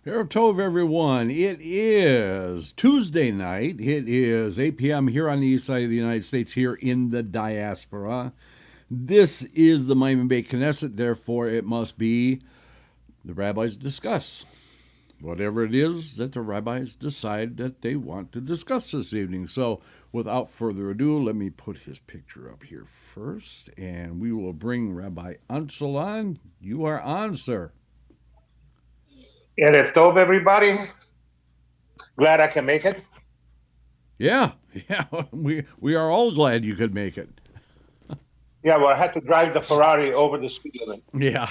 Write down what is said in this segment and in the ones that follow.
Erev Tov, everyone. It is Tuesday night. It is 8 p.m. here on the east side of the United States, here in the diaspora. This is the Maimon Beit Knesset, therefore it must be the Rabbis Discuss. Whatever it is that the rabbis decide that they want to discuss this evening. So, without further ado, let me put his picture up here first, and we will bring Rabbi Ancel on. You are on, sir. Erev Tov, everybody. Glad I can make it. Yeah, we are all glad you could make it. Yeah, well, I had to drive the Ferrari over the speed limit. Yeah,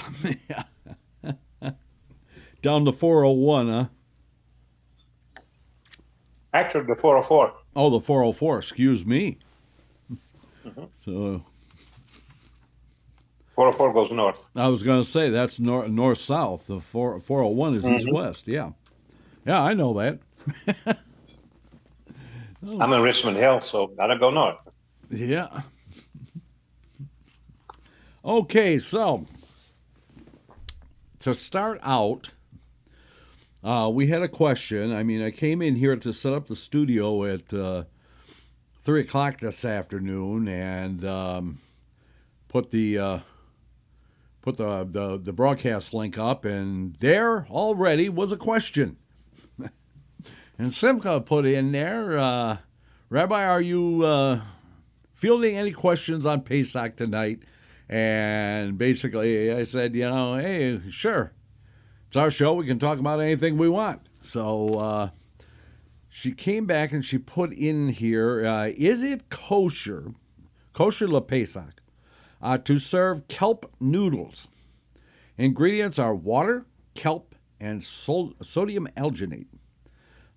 down the 401, huh? Actually, the 404. Oh, the 404. Excuse me. So 404 goes north. I was going to say that's north south. The 401 is east west. Yeah, I know that. I'm in Richmond Hill, so gotta go north. Yeah. Okay, so to start out, we had a question. I mean, I came in here to set up the studio at 3 o'clock this afternoon and put the broadcast link up, and there already was a question. And Simcha put in there, Rabbi, are you fielding any questions on Pesach tonight? And basically, I said, hey, sure. It's our show. We can talk about anything we want. So she came back and she put in here, is it kosher le Pesach, to serve kelp noodles? Ingredients are water, kelp, and sodium alginate.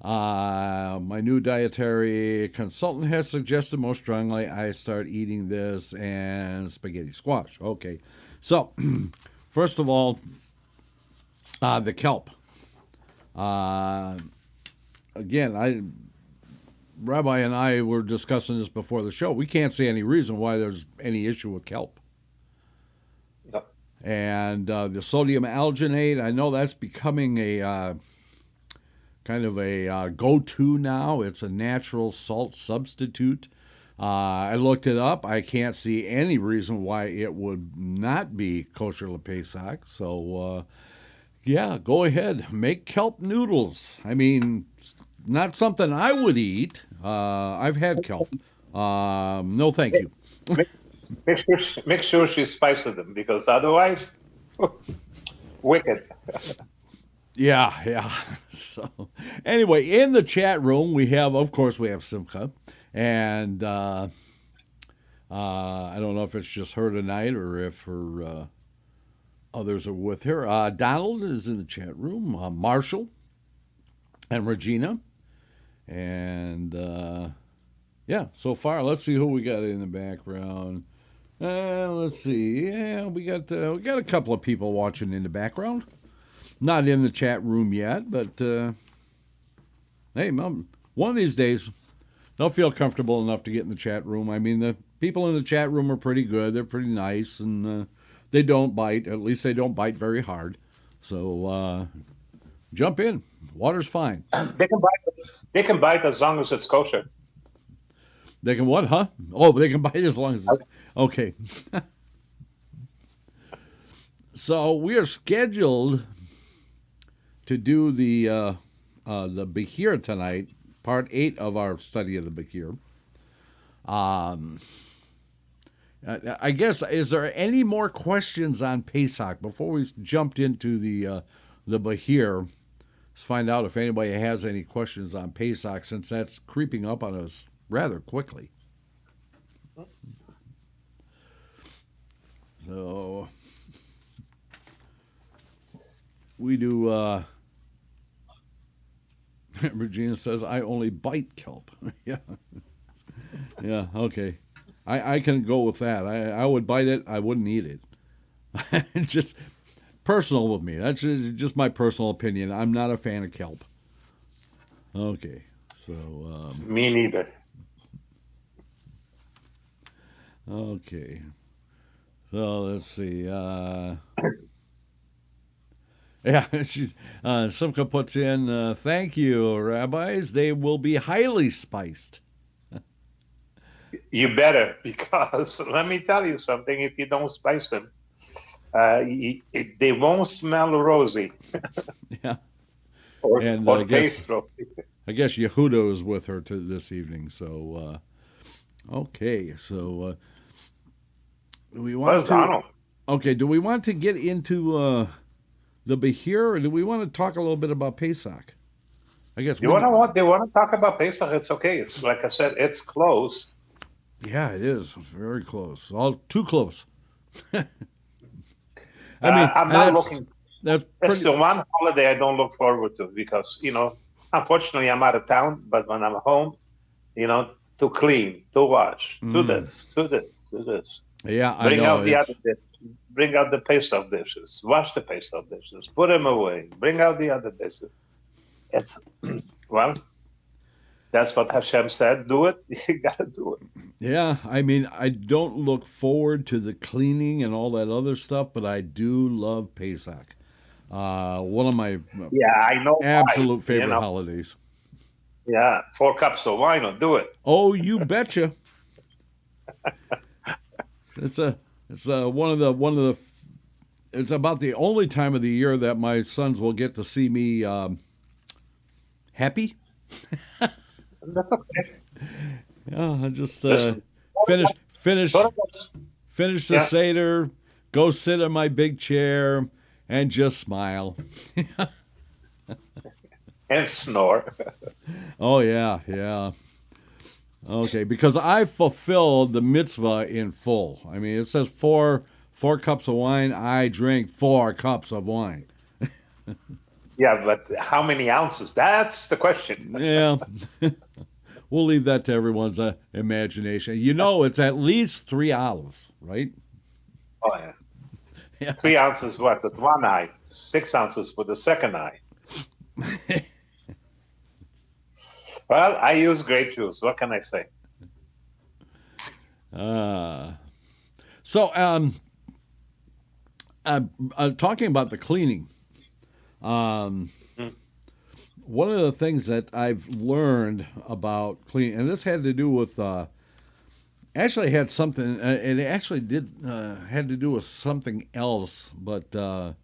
My new dietary consultant has suggested most strongly I start eating this and spaghetti squash. Okay, so first of all, the kelp. Again, Rabbi and I were discussing this before the show. We can't see any reason why there's any issue with kelp. No. And the sodium alginate, I know that's becoming a kind of a go-to now. It's a natural salt substitute. I looked it up. I can't see any reason why it would not be kosher le Pesach. So, yeah, go ahead. Make kelp noodles. I mean, not something I would eat. I've had kelp. No, thank you. Make sure she spices them, because otherwise, wicked. Yeah. So, anyway, in the chat room, we have Simcha. And I don't know if it's just her tonight or if her others are with her. Donald is in the chat room. Marshall and Regina. And, so far, let's see who we got in the background. Let's see. Yeah, we got a couple of people watching in the background. Not in the chat room yet, but hey, one of these days they'll feel comfortable enough to get in the chat room. I mean, the people in the chat room are pretty good. They're pretty nice, and they don't bite. At least they don't bite very hard. So jump in. Water's fine. They can bite as long as it's kosher. They can what, huh? Oh, they can bite as long as it's... Okay. So we are scheduled to do the Bahir tonight, part 8 of our study of the Bahir. I guess, is there any more questions on Pesach before we jumped into the Bahir? Let's find out if anybody has any questions on Pesach, since that's creeping up on us rather quickly. So we do... Regina says, I only bite kelp. Yeah, okay. I can go with that. I would bite it. I wouldn't eat it. Just personal with me. That's just my personal opinion. I'm not a fan of kelp. Okay, so... Me neither. Okay. So let's see. Yeah, Simcha puts in, thank you, rabbis. They will be highly spiced. You better, because let me tell you something. If you don't spice them, they won't smell rosy Yeah, or, and or taste rosy. I guess Yehuda is with her this evening. So okay, so do we want Where's to? Donald? Okay, do we want to get into the Bahir, or do we want to talk a little bit about Pesach? I guess You we. wanna what? They want to talk about Pesach? It's okay. It's like I said, it's close. Yeah, it is very close. All too close. I mean, I'm not looking. That's It's pretty. the one holiday I don't look forward to because unfortunately, I'm out of town. But when I'm home, to clean, to wash, to this, to this, to this. Yeah, I Bring know. out the other dishes. Bring out the Pesach dishes. Wash the Pesach dishes. Put them away. Bring out the other dishes. It's well, that's what Hashem said. Do it. You gotta do it. Yeah, I mean, I don't look forward to the cleaning and all that other stuff, but I do love Pesach. One of my Yeah, I know. absolute Why, favorite holidays. Yeah, 4 cups of wine will do it. Oh, you betcha. It's it's about the only time of the year that my sons will get to see me happy. That's okay. Yeah, I just Listen, finish finish sort of us- finish the Yeah. Seder, go sit in my big chair, and just smile. and snore. Oh yeah, yeah. Okay, because I fulfilled the mitzvah in full. I mean, it says four cups of wine. I drink 4 cups of wine. Yeah, but how many ounces? That's the question. Yeah, we'll leave that to everyone's imagination. You know, it's at least 3 olives, right? Oh yeah. Yeah. 3 ounces what? With one eye. 6 ounces with the second eye. Well, I use grape juice. What can I say? So, talking about the cleaning, one of the things that I've learned about cleaning, and this had to do with, actually had something, it actually did had to do with something else, but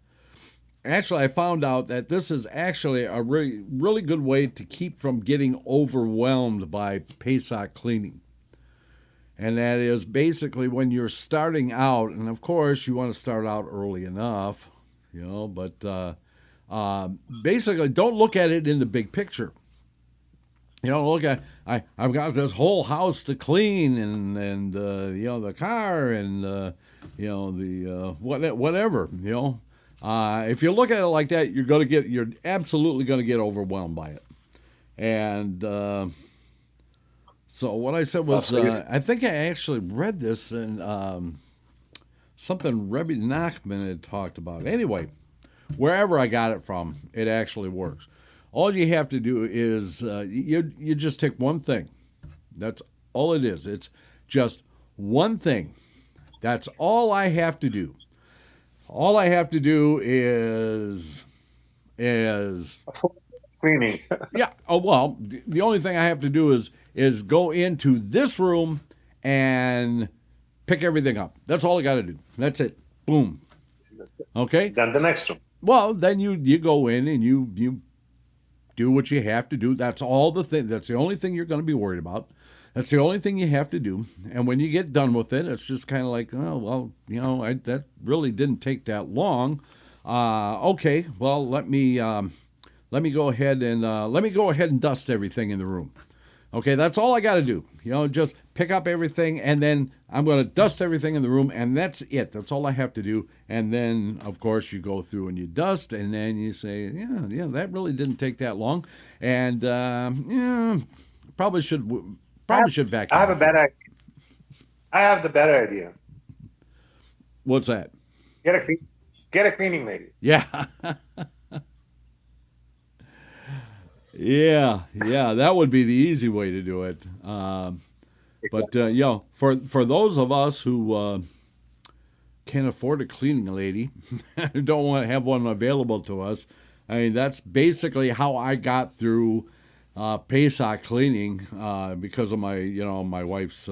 actually I found out that this is actually a really, really good way to keep from getting overwhelmed by Pesach cleaning. And that is basically when you're starting out, and of course you want to start out early enough, but basically don't look at it in the big picture. Look at I've got this whole house to clean and the car and the whatever. If you look at it like that, you're absolutely gonna get overwhelmed by it. And so what I said was, I think I actually read this in something Rabbi Nachman had talked about. Anyway, wherever I got it from, it actually works. All you have to do is you just take one thing. That's all it is. It's just one thing. That's all I have to do. All I have to do is Cleaning. yeah. Oh well, the only thing I have to do is go into this room and pick everything up. That's all I got to do. That's it. Boom. Okay. Then the next one. Well, then you go in and you do what you have to do. That's all the thing. That's the only thing you're going to be worried about. That's the only thing you have to do. And when you get done with it, it's just kind of like, oh well, that really didn't take that long. Okay. Well, let me go ahead and dust everything in the room. Okay, that's all I got to do. Just pick up everything, and then I'm going to dust everything in the room, and that's it. That's all I have to do. And then, of course, you go through and you dust, and then you say, yeah, that really didn't take that long. And probably should vacuum. I have a better. I have the better idea. What's that? Get a cleaning lady. Yeah. Yeah, that would be the easy way to do it. But for those of us who can't afford a cleaning lady, don't want to have one available to us. I mean, that's basically how I got through Pesach cleaning because of my wife's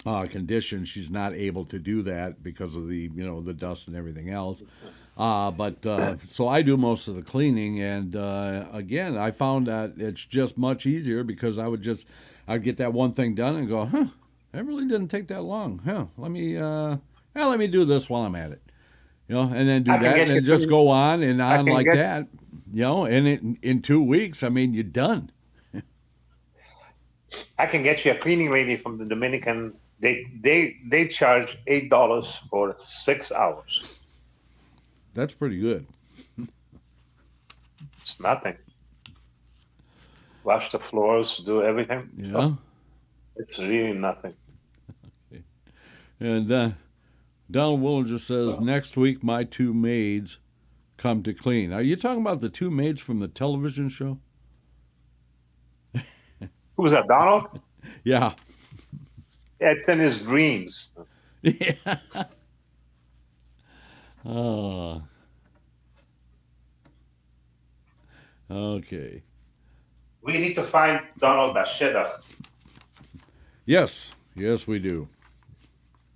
condition. She's not able to do that because of the dust and everything else. But so I do most of the cleaning, and again, I found that it's just much easier because I'd get that one thing done and go, that really didn't take that long. Let me do this while I'm at it. And then do that, and then just go on and on like that. And in 2 weeks, I mean, you're done. I can get you a cleaning lady from the Dominican. They charge $8 for 6 hours. That's pretty good. It's nothing. Wash the floors, do everything. Yeah. So it's really nothing. Okay. And Donald Willinger says, next week my 2 maids come to clean. Are you talking about the 2 maids from the television show? Who's that, Donald? Yeah. It's in his dreams. Yeah. Oh. Okay. We need to find Donald Bashedach. Yes, we do.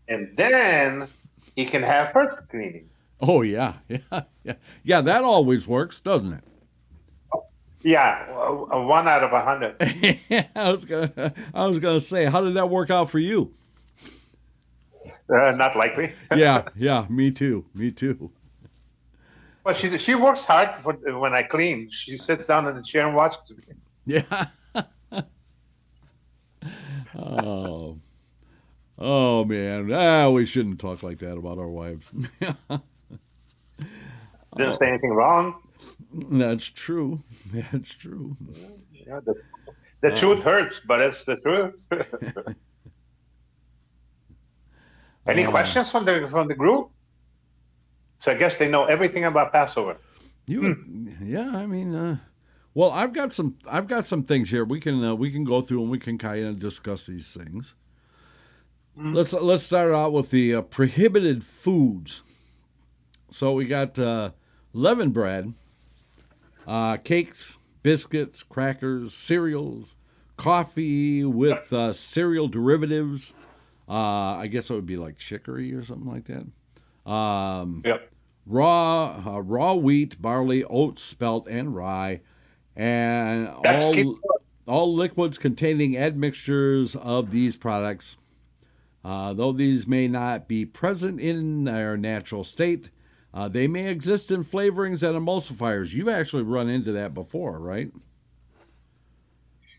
And then he can have her cleaning. Oh yeah. Yeah. That always works, doesn't it? Yeah, 1 out of 100. I was gonna say, how did that work out for you? Not likely. Yeah. Me too. Well, she works hard when I clean. She sits down in the chair and watches me. Yeah. Oh man. We shouldn't talk like that about our wives. Didn't say anything wrong. That's true. Yeah, the truth hurts, but it's the truth. Any questions from the group? So I guess they know everything about Passover. Yeah. I mean, well, I've got some things here. We can go through and we can kind of discuss these things. Let's start out with the prohibited foods. So we got leavened bread, cakes, biscuits, crackers, cereals, coffee with cereal derivatives. I guess it would be like chicory or something like that. Yep. Raw wheat, barley, oats, spelt, and rye, and all liquids containing admixtures of these products. Though these may not be present in their natural state, they may exist in flavorings and emulsifiers. You've actually run into that before, right?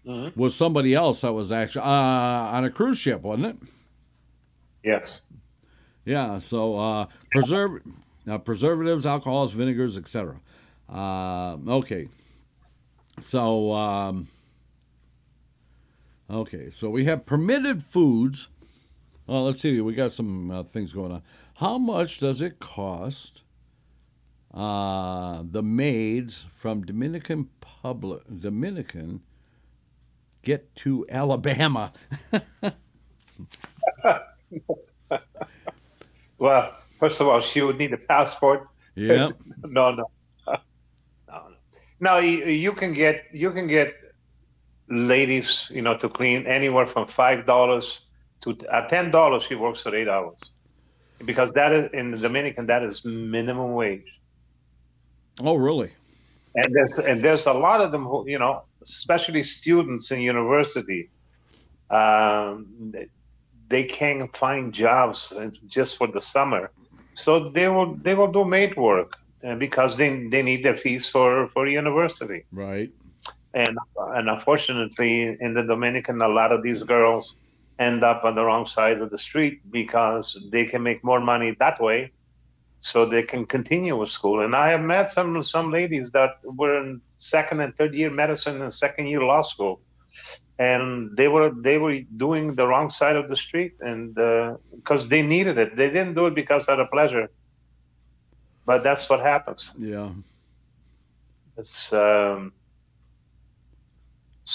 Mm-hmm. With somebody else that was actually on a cruise ship, wasn't it? Yes. Yeah, so preservatives, alcohols, vinegars, etc. Okay. So we have permitted foods. Well, let's see. We got some things going on. How much does it cost the maids from Dominican get to Alabama? Well, first of all, she would need a passport. Yeah. No. No, you can get ladies, to clean anywhere from $5 to $10. She works for 8 hours, because that is in the Dominican. That is minimum wage. Oh, really? And there's a lot of them who, especially students in university. They can't find jobs just for the summer, so they will do maid work, because they need their fees for university. Right. And unfortunately, in the Dominican, a lot of these girls end up on the wrong side of the street because they can make more money that way, so they can continue with school. And I have met some ladies that were in 2nd and 3rd year medicine and 2nd year law school, and they were doing the wrong side of the street, and because they needed it. They didn't do it because out of pleasure, but that's what happens. Yeah. It's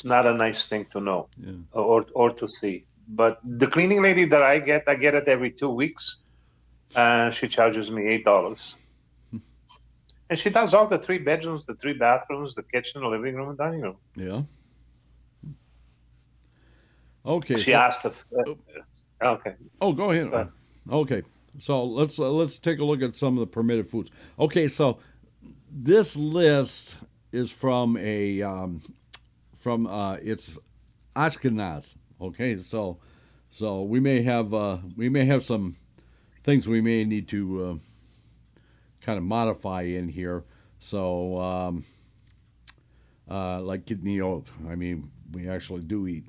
not a nice thing to know, or to see. But the cleaning lady that I get it every 2 weeks. and she charges me $8. And she does all the 3 bedrooms, the 3 bathrooms, the kitchen, the living room, and dining room. Yeah. Okay. She asked if. Okay. Oh, go ahead. Go ahead. Okay. So let's take a look at some of the permitted foods. Okay, so this list is from it's Ashkenaz. Okay, so we may have some things we may need to kind of modify in here. So like kidneyot. I mean, we actually do eat.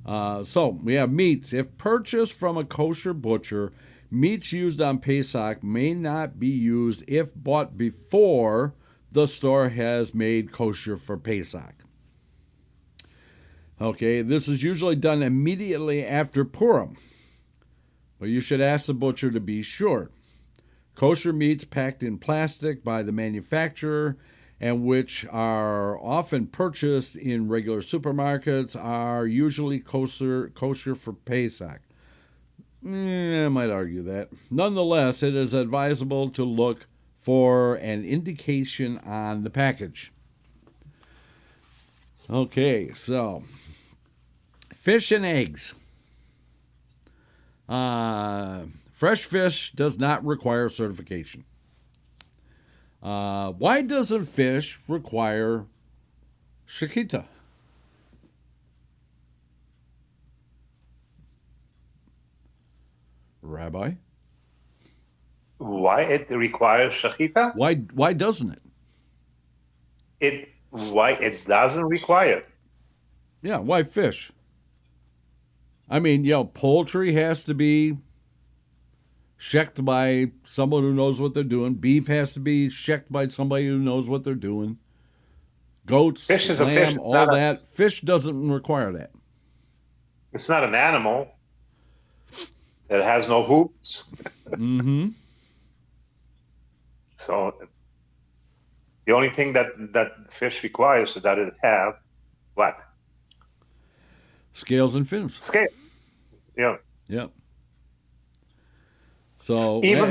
So we have meats. If purchased from a kosher butcher, meats used on Pesach may not be used if bought before the store has made kosher for Pesach. Okay, this is usually done immediately after Purim, but you should ask the butcher to be sure. Kosher meats packed in plastic by the manufacturer and which are often purchased in regular supermarkets are usually kosher for Pesach. I might argue that. Nonetheless, it is advisable to look for an indication on the package. Okay, so fish and eggs. Fresh fish does not require certification. Why doesn't fish require shechita? Rabbi? Why it requires shechita? Why doesn't it? Why it doesn't require? Yeah, why fish? I mean, poultry has to be checked by someone who knows what they're doing. Beef has to be checked by somebody who knows what they're doing. Goats, Fish is a lamb, fish, all that. Fish doesn't require that. It's not an animal. It has no hoops. Mm-hmm. So the only thing that fish requires is that it have what? Scales and fins. Scale. Yeah. Yeah. So Even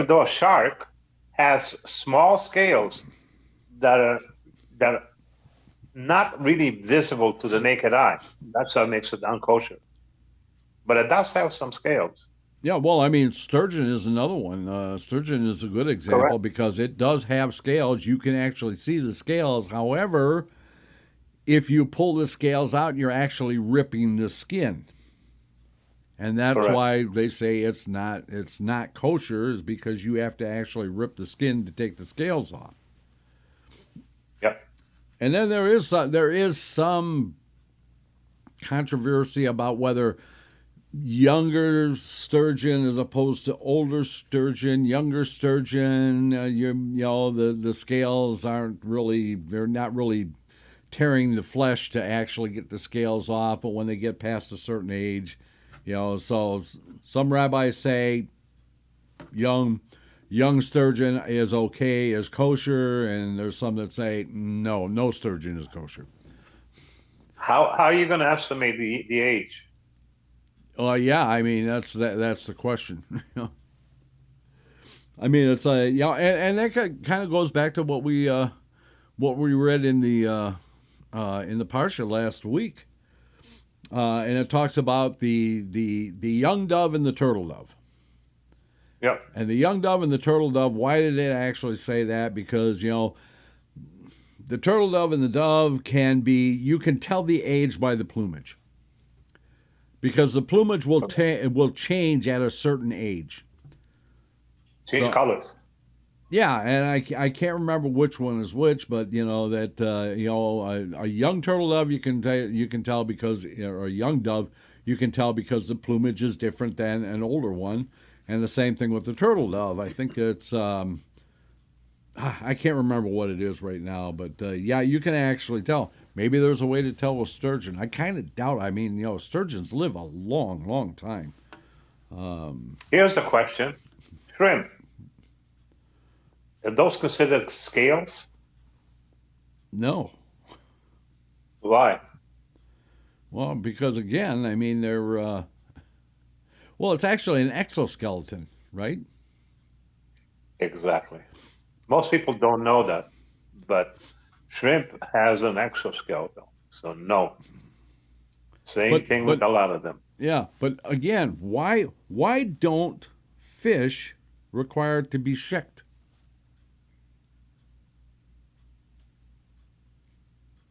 though a shark has small scales that are not really visible to the naked eye, that's what makes it unkosher. But it does have some scales. Yeah, well, I mean, sturgeon is another one. Sturgeon is a good example. Correct. Because it does have scales. You can actually see the scales. However, if you pull the scales out, you're actually ripping the skin. And that's Correct. Why they say it's not kosher, is because you have to actually rip the skin to take the scales off. Yep. And then there is some controversy about whether younger sturgeon as opposed to older sturgeon. Younger sturgeon, the scales they're not really tearing the flesh to actually get the scales off, but when they get past a certain age, so some rabbis say young sturgeon is okay, is kosher, and there's some that say no sturgeon is kosher. How are you going to estimate the age? Yeah, I mean that's the question. I mean it's and that kind of goes back to what we read in the parsha last week, and it talks about the young dove and the turtle dove. Yep. And the young dove and the turtle dove. Why did it actually say that? Because the turtle dove and the dove you can tell the age by the plumage. Because the plumage will change at a certain age. Change colors. Yeah, and I can't remember which one is which, but a young turtle dove you can tell because, or a young dove you can tell because the plumage is different than an older one, and the same thing with the turtle dove. I think it's I can't remember what it is right now, but you can actually tell. Maybe there's a way to tell with sturgeon. I kind of doubt. I mean, sturgeons live a long, long time. Here's a question: shrimp. Are those considered scales? No. Why? Well, because again, I mean, they're. Well, it's actually an exoskeleton, right? Exactly. Most people don't know that, but shrimp has an exoskeleton. So no. Same thing with a lot of them. Yeah, but again, why don't fish require to be shicked?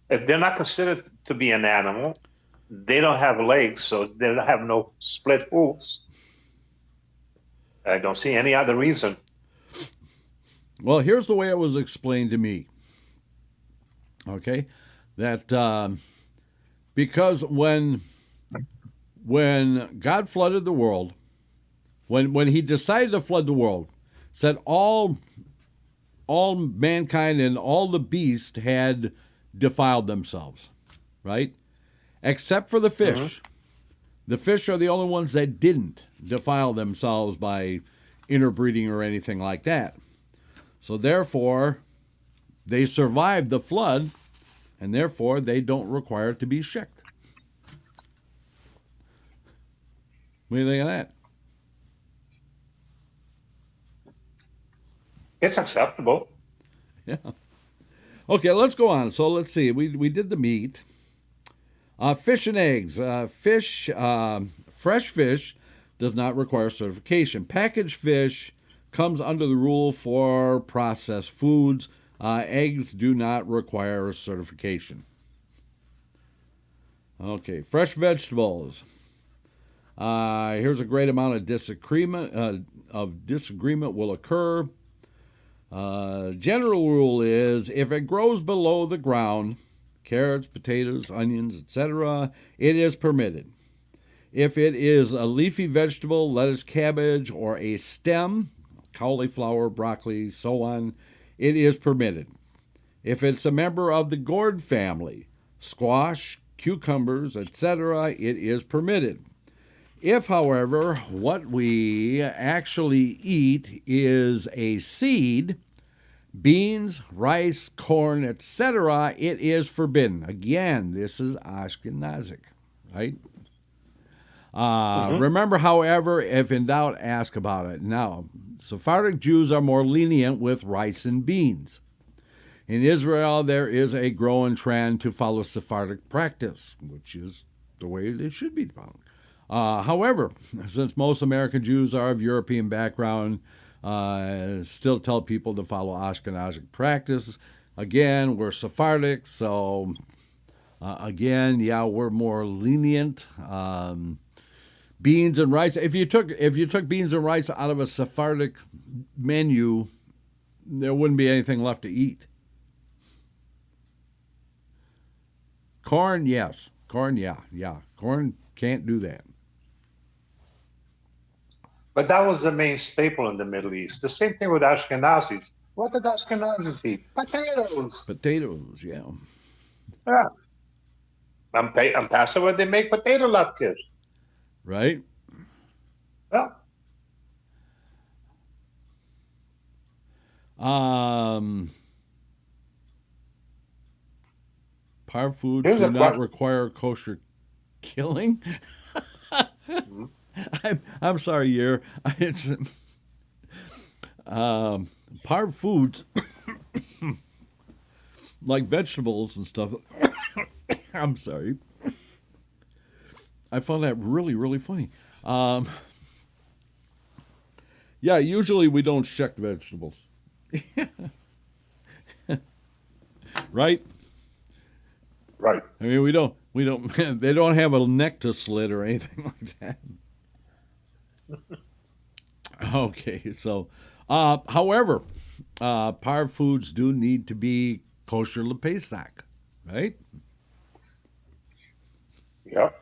If they're not considered to be an animal, they don't have legs, so they don't have no split hooves. I don't see any other reason. Well, here's the way it was explained to me. Okay, that because when God flooded the world, when He decided to flood the world, said all mankind and all the beasts had defiled themselves, right? Except for the fish. Mm-hmm. The fish are the only ones that didn't defile themselves by interbreeding or anything like that. So therefore, they survived the flood, and therefore they don't require to be shicked. What do you think of that? It's acceptable. Yeah. Okay, let's go on. So let's see. We did the meat. Fish and eggs. Fresh fish does not require certification. Packaged fish comes under the rule for processed foods. Eggs do not require certification. Okay, fresh vegetables. Here's a great amount of disagreement. Will occur. General rule is if it grows below the ground, carrots, potatoes, onions, etc., it is permitted. If it is a leafy vegetable, lettuce, cabbage, or a stem, cauliflower, broccoli, so on, it is permitted. If it's a member of the gourd family, squash, cucumbers, etc., it is permitted. If, however, what we actually eat is a seed, beans, rice, corn, etc., it is forbidden. Again, this is Ashkenazic, right? Remember, however, if in doubt, ask about it. Now, Sephardic Jews are more lenient with rice and beans. In Israel, there is a growing trend to follow Sephardic practice, which is the way it should be followed. However, since most American Jews are of European background, still tell people to follow Ashkenazic practice. Again, we're Sephardic, so again, yeah, we're more lenient. Beans and rice. If you took beans and rice out of a Sephardic menu, there wouldn't be anything left to eat. Corn, yes. Corn, yeah. Corn can't do that. But that was the main staple in the Middle East. The same thing with Ashkenazis. What did Ashkenazis eat? Potatoes. Potatoes, yeah. Yeah. On Passover, they make potato latkes. Right? Yeah. Par foods do not require kosher killing. I'm sorry, Yer. Par foods, like vegetables and stuff. I'm sorry. I found that really, really funny. Yeah, usually we don't shuck vegetables. Right? Right. I mean, we don't, they don't have a neck to slit or anything like that. Okay, so, however, par foods do need to be kosher lepesach, right? Yep.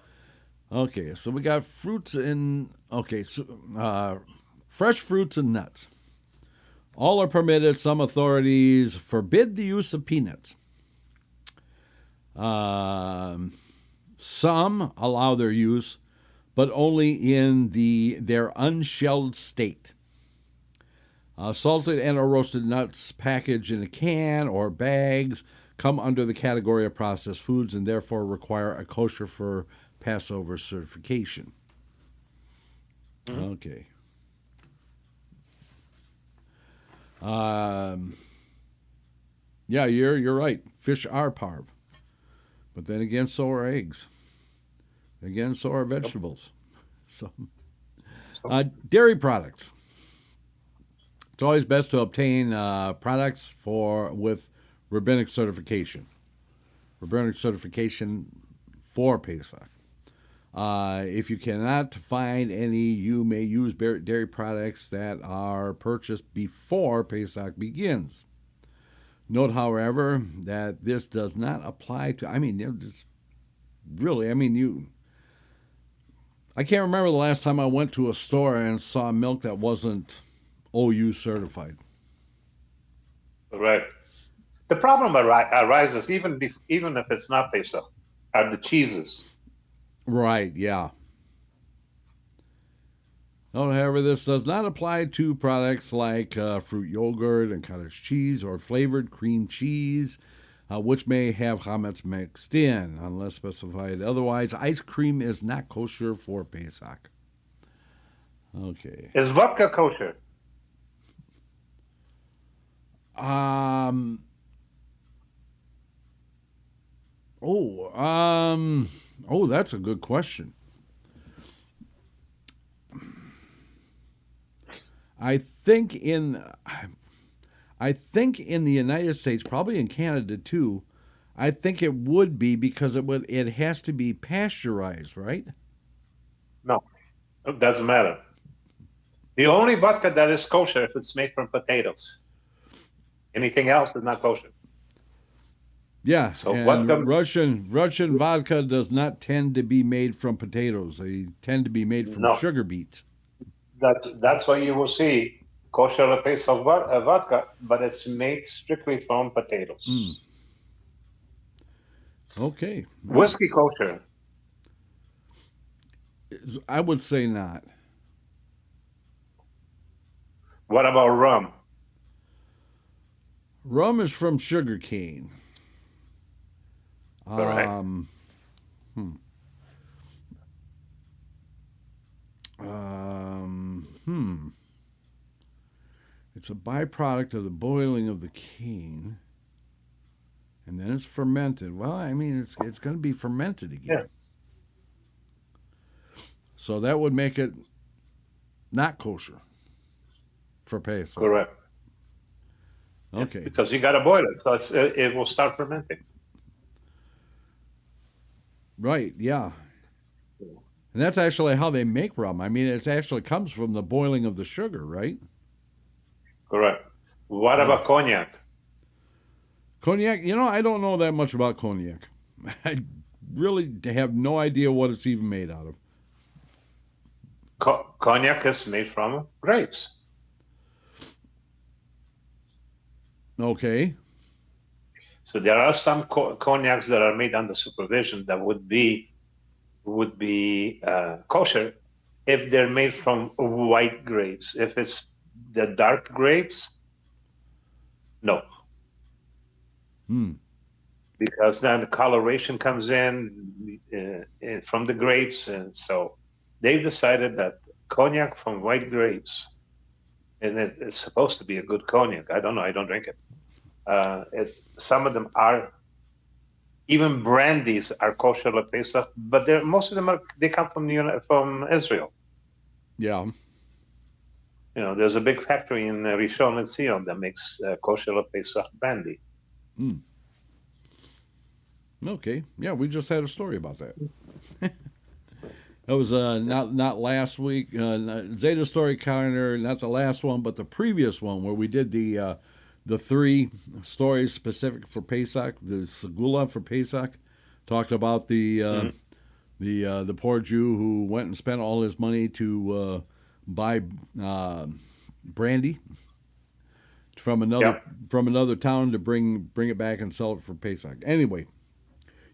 Okay, so we got fruits and, fresh fruits and nuts. All are permitted. Some authorities forbid the use of peanuts. Some allow their use, but only in their unshelled state. Salted and or roasted nuts packaged in a can or bags come under the category of processed foods and therefore require a kosher for Passover certification. Okay. Yeah, you're right. Fish are parv, but then again, so are eggs. Again, so are vegetables. So, dairy products. It's always best to obtain products with rabbinic certification. Rabbinic certification for Pesach. If you cannot find any, you may use dairy products that are purchased before Pesach begins. Note, however, that this does not apply to, I can't remember the last time I went to a store and saw milk that wasn't OU certified. Right. The problem arises even if it's not Pesach, are the cheeses. Right, yeah. However, this does not apply to products like fruit yogurt and cottage cheese or flavored cream cheese, which may have chametz mixed in, unless specified otherwise. Ice cream is not kosher for Pesach. Okay. Is vodka kosher? That's a good question. I think in the United States, probably in Canada too, I think it would be because it has to be pasteurized, right? No, it doesn't matter. The only vodka that is kosher if it's made from potatoes. Anything else is not kosher. Yeah, so and vodka, Russian vodka does not tend to be made from potatoes. They tend to be made from sugar beets. That's why you will see kosher paste of vodka, but it's made strictly from potatoes. Okay. Whiskey kosher? I would say not. What about rum? Rum is from sugar cane. Correct. It's a byproduct of the boiling of the cane, and then it's fermented. Well, I mean, it's going to be fermented again. Yeah. So that would make it not kosher for Pesach. Correct. Okay. Yeah, because you got to boil it, so it will start fermenting. Right, yeah. And that's actually how they make rum. I mean, it actually comes from the boiling of the sugar, right? Correct. What about cognac? Cognac, I don't know that much about cognac. I really have no idea what it's even made out of. Cognac is made from grapes. Okay. So there are some cognacs that are made under supervision that would be kosher if they're made from white grapes. If it's the dark grapes, no. Because then the coloration comes in from the grapes, and so they've decided that cognac from white grapes, and it's supposed to be a good cognac. I don't know. I don't drink it. Some of them are, even brandies are kosher lepesach, but most of them they come from Israel. Yeah. There's a big factory in Rishon LeZion that makes kosher lepesach brandy. Okay. Yeah, we just had a story about that. That was not last week. Zeta Story Calendar, not the last one, but the previous one where we did the 3 stories specific for Pesach, the Segula for Pesach. Talked about the poor Jew who went and spent all his money to buy brandy from another town to bring it back and sell it for Pesach. Anyway,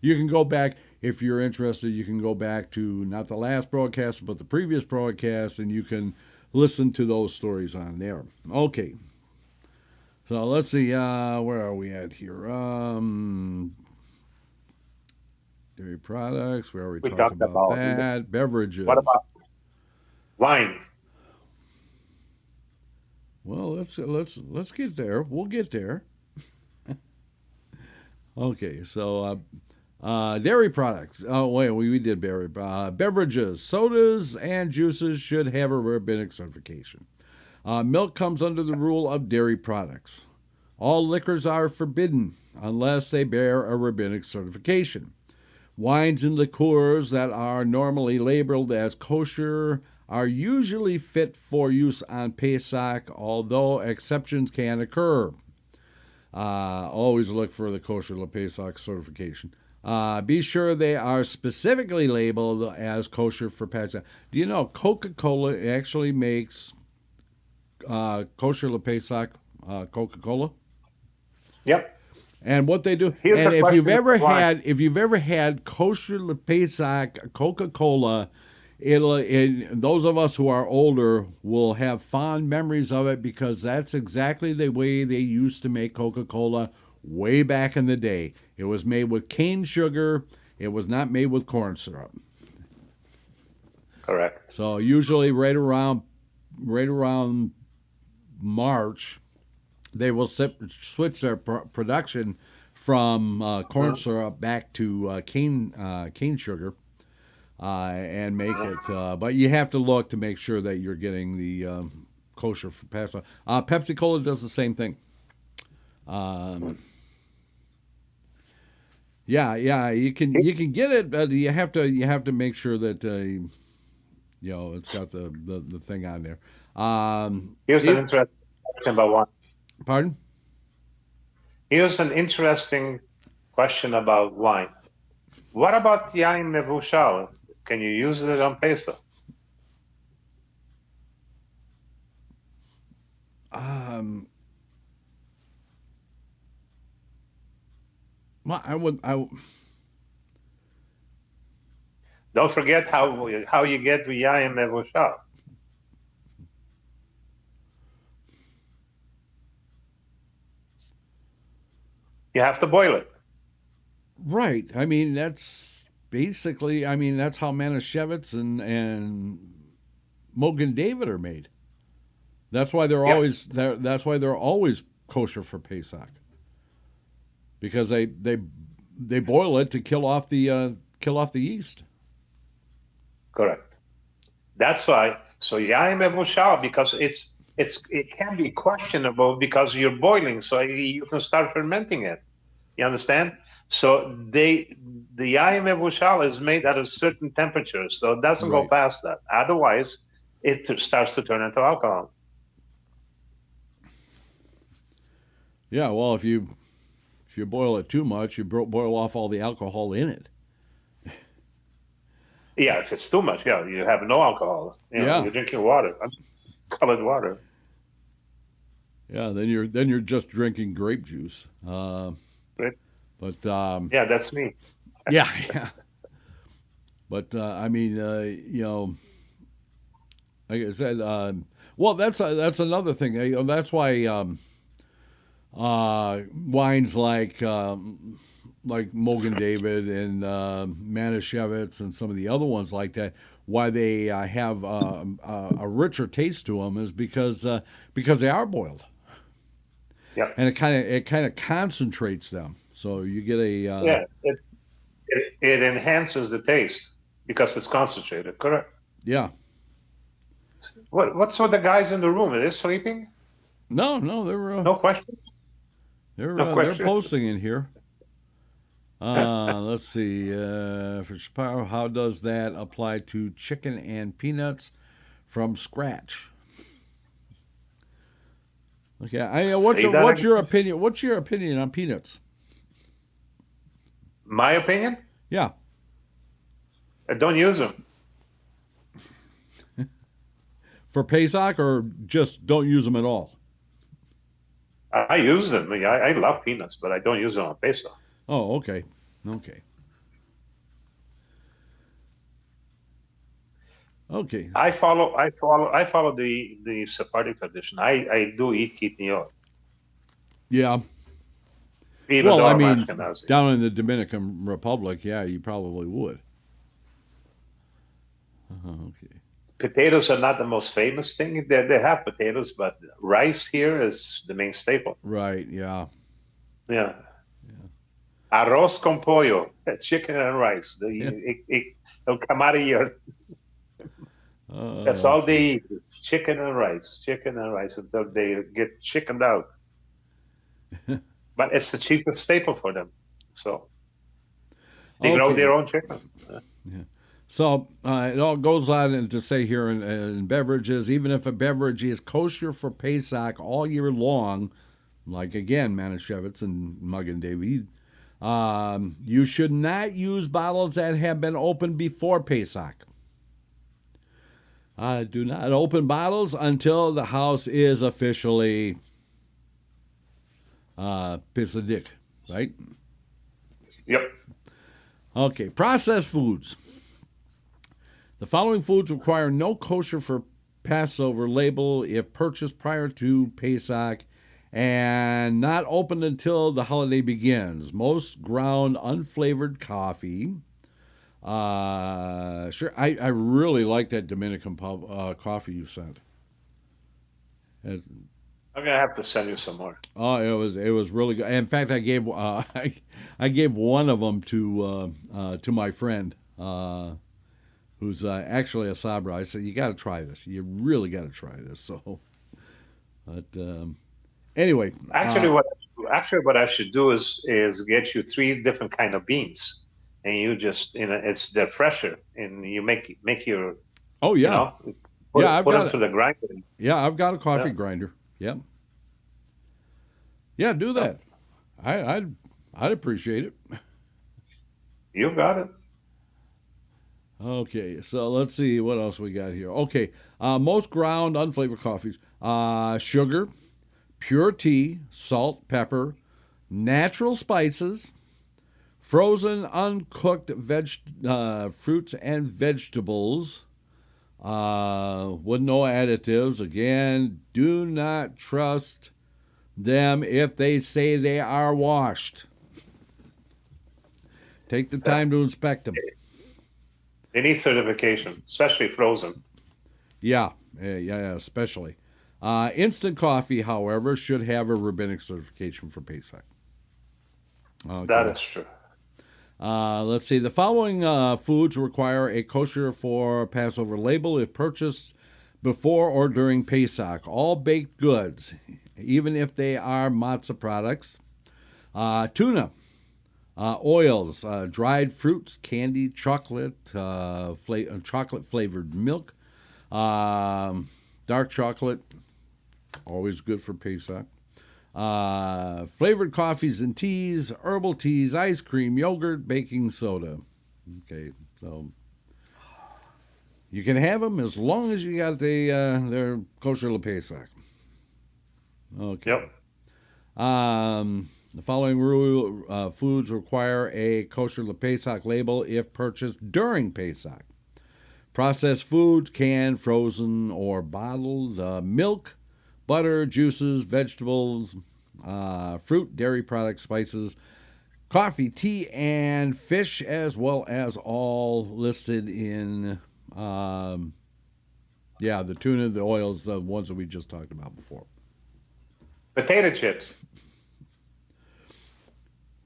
you can go back if you're interested. You can go back to not the last broadcast, but the previous broadcast, and you can listen to those stories on there. Okay. So let's see, where are we at here? Dairy products, we already talked about that. It. Beverages. What about Wine. Well, let's get there. We'll get there. Okay, so dairy products. Oh wait, we did dairy. Beverages, sodas, and juices should have a rabbinic certification. Milk comes under the rule of dairy products. All liquors are forbidden unless they bear a rabbinic certification. Wines and liqueurs that are normally labeled as kosher are usually fit for use on Pesach, although exceptions can occur. Always look for the kosher Pesach certification. Be sure they are specifically labeled as kosher for Pesach. Do you know Coca-Cola actually makes kosher Pesach Coca-Cola? Yep. And what they do, Here's and a if question you've ever had kosher Pesach Coca-Cola, those of us who are older will have fond memories of it because that's exactly the way they used to make Coca-Cola way back in the day. It was made with cane sugar. It was not made with corn syrup. Correct. So usually right around March, they will switch their production from corn syrup back to cane sugar. And make it, but you have to look to make sure that you're getting the kosher for Passover. Pepsi Cola does the same thing. Yeah, you can get it, but you have to make sure that it's got the thing on there. Here's an interesting question about wine. Pardon? Here's an interesting question about wine. What about yain mevushal? Can you use it on Pesach? Well, I would. Don't forget how you get the yain mevushal. You have to boil it. Right. I mean, that's basically. I mean, that's how Manischewitz and Mogen David are made. That's why they're always there. That's why they're always kosher for Pesach. Because they boil it to kill off the yeast. Correct. That's why. So yain mevushal, because it can be questionable because you're boiling, so you can start fermenting it. You understand? So the yain mevushal is made at a certain temperature, so it doesn't go past that. Otherwise, it starts to turn into alcohol. Yeah, well, if you boil it too much, you boil off all the alcohol in it. Yeah, if it's too much, you have no alcohol. You're drinking water, colored water. Yeah, then you're just drinking grape juice. Right. But that's me. Yeah. But I mean, like I said, well, that's another thing. That's why wines like Mogen David and Manischewitz and some of the other ones like that, why they have a richer taste to them is because they are boiled. Yeah. And it kind of concentrates them, so you get a it enhances the taste because it's concentrated. Correct. Yeah. What's with the guys in the room? Are they sleeping? No, they're no questions. They're posting in here. Let's see. For Shapiro, how does that apply to chicken and peanuts from scratch? Okay. What's your opinion? What's your opinion on peanuts? My opinion? Yeah. I don't use them. For Pesach, or just don't use them at all? I use them. I love peanuts, but I don't use them on Pesach. Oh, okay. I follow the Sephardic tradition. I do eat kitniot. Yeah. Even though I'm mean, Ashkenazi. Down in the Dominican Republic, yeah, you probably would. Okay. potatoes are not the most famous thing. They have potatoes, but rice here is the main staple. Right, yeah. Yeah. Arroz con pollo, chicken and rice. It'll come out of here. That's all they eat. It's chicken and rice until they get chickened out. But it's the cheapest staple for them. So they grow their own chickens. Yeah. So it all goes on to say here in beverages, even if a beverage is kosher for Pesach all year long, like again, Manischewitz and Magen David, you should not use bottles that have been opened before Pesach. Do not open bottles until the house is officially Pesadik, right? Yep. Okay, processed foods. The following foods require no kosher for Passover label if purchased prior to Pesach and not opened until the holiday begins. Most ground unflavored coffee. Sure, I really like that Dominican coffee you sent. I'm gonna have to send you some more. Oh, it was really good. In fact, I gave I gave one of them to my friend who's actually a Sabra. I said, you got to try this. You really got to try this. So, but anyway, actually, what I should do is get you 3 different kind of beans, and you just they're fresher, and you make your yeah, I've put them to the grinder. Yeah, I've got a coffee grinder. Yep. Yeah, do that. I'd appreciate it. You got it. Okay, so let's see what else we got here. Okay, most ground unflavored coffees: sugar, pure tea, salt, pepper, natural spices, frozen uncooked fruits and vegetables, with no additives. Again, do not trust them if they say they are washed. Take the time to inspect them. They need certification, especially frozen. Yeah, especially. Instant coffee, however, should have a rabbinic certification for Pesach. Okay. That is true. Let's see. The following foods require a kosher for Passover label if purchased before or during Pesach. All baked goods, even if they are matzah products. Tuna. Oils, dried fruits, candy, chocolate, chocolate-flavored milk, dark chocolate, always good for Pesach, flavored coffees and teas, herbal teas, ice cream, yogurt, baking soda. Okay, so you can have them as long as you got their kosher Pesach. Okay. Yep. The following foods require a kosher Pesach label if purchased during Pesach. Processed foods, canned, frozen, or bottled, milk, butter, juices, vegetables, fruit, dairy products, spices, coffee, tea, and fish, as well as all listed in, the tuna, the oils, the ones that we just talked about before. Potato chips.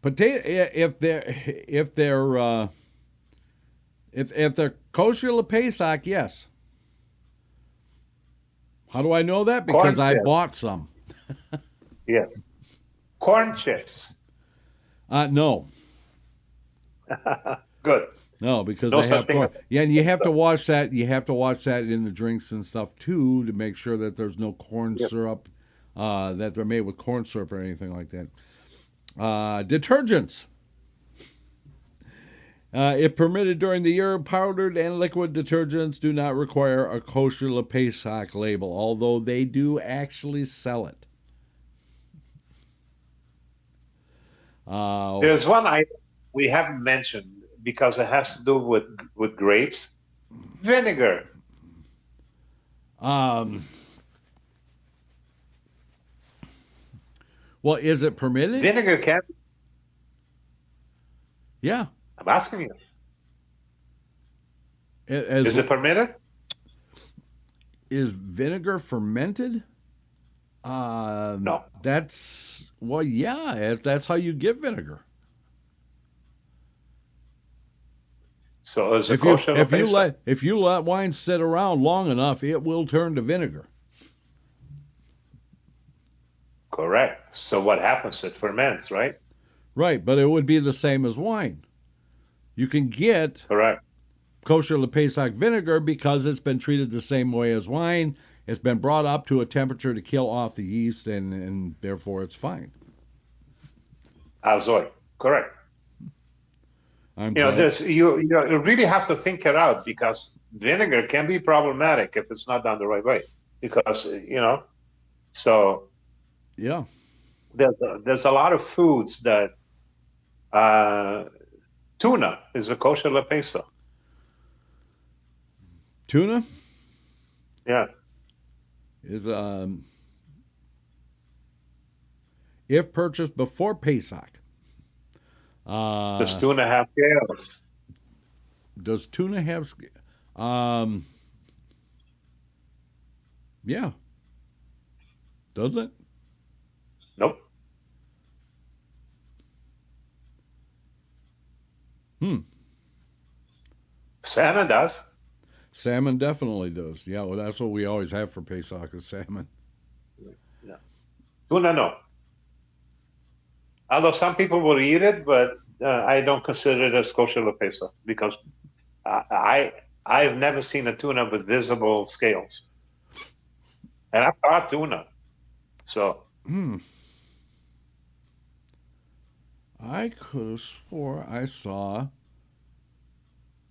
If they're kosher Pesach, yes. How do I know that? Because I bought some. Yes. Corn chips. No. Good. No, because they have corn. Yeah, and you have to watch that. You have to watch that in the drinks and stuff too to make sure that there's no corn syrup, that they're made with corn syrup or anything like that. Detergents. If permitted during the year, powdered and liquid detergents do not require a kosher Pesach label, although they do actually sell it. There's one item we haven't mentioned because it has to do with grapes. Vinegar. Well, is it permitted? Vinegar can. Yeah. I'm asking you. Is it permitted? Is vinegar fermented? No. That's how you get vinegar. So is it kosher lepesa? If you let wine sit around long enough, it will turn to vinegar. Correct. So what happens? It ferments, right? Right, but it would be the same as wine. You can get Correct. kosher lepesach vinegar because it's been treated the same way as wine. It's been brought up to a temperature to kill off the yeast, and therefore it's fine. Azoy. Correct. Glad. You really have to think it out, because vinegar can be problematic if it's not done the right way. Because so yeah, there's a lot of foods that tuna is a kosher lepesa. Tuna? Yeah. Is if purchased before Pesach. Does tuna have scales? Does tuna have? Yeah. Does it? Nope. Salmon does. Salmon definitely does. Yeah, well, that's what we always have for Pesach is salmon. Yeah. Tuna, no. Although some people will eat it, but I don't consider it as kosher lepesa, because I've never seen a tuna with visible scales, and I've caught tuna. So I could have swore I saw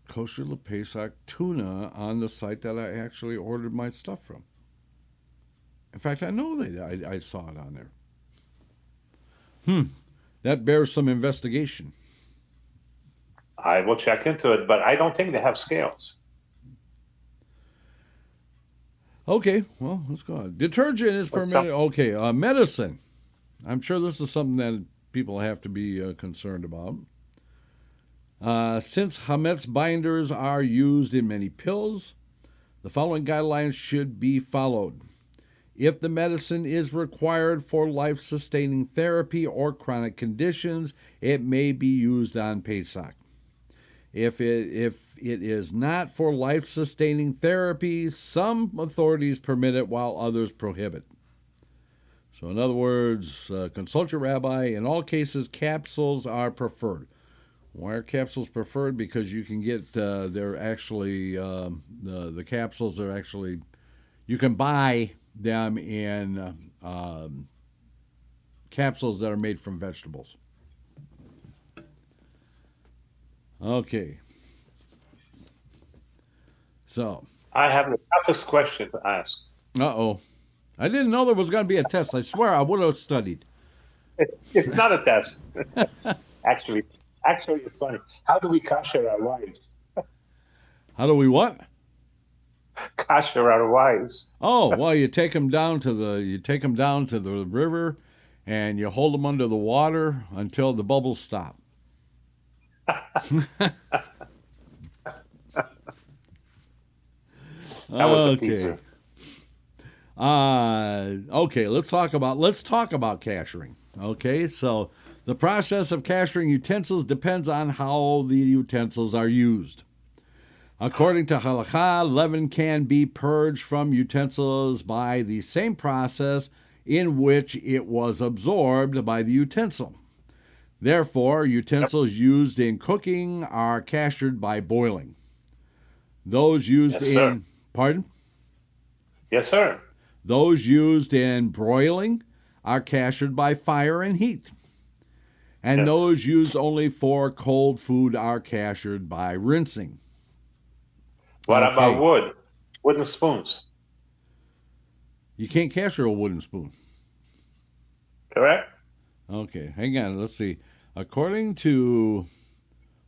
kosher lepesach tuna on the site that I actually ordered my stuff from. In fact, I know I saw it on there. That bears some investigation. I will check into it, but I don't think they have scales. Okay, well, let's go on. Detergent is permitted. Okay, medicine. I'm sure this is something that people have to be concerned about. Since Hametz binders are used in many pills, the following guidelines should be followed. If the medicine is required for life-sustaining therapy or chronic conditions, it may be used on Pesach. If it is not for life-sustaining therapy, some authorities permit it while others prohibit. So in other words, consult your rabbi. In all cases, capsules are preferred. Why are capsules preferred? Because you can get, they're actually, the capsules are actually, you can buy them in capsules that are made from vegetables. Okay. So. I have the toughest question to ask. Uh-oh. I didn't know there was going to be a test. I swear I would have studied. It's not a test. Actually, it's funny. How do we kosher our wives? How do we what? Kosher our wives. Oh, well, you take them down to the river, and you hold them under the water until the bubbles stop. That was okay. Okay, let's talk about kashering. Okay, so the process of kashering utensils depends on how the utensils are used. According to halakha, leaven can be purged from utensils by the same process in which it was absorbed by the utensil. Therefore, utensils used in cooking are kashered by boiling. Those used in... Pardon? Yes, sir. Those used in broiling are kashered by fire and heat. And those used only for cold food are kashered by rinsing. What about wood? Wooden spoons? You can't kasher a wooden spoon. Correct? Okay, hang on. Let's see. According to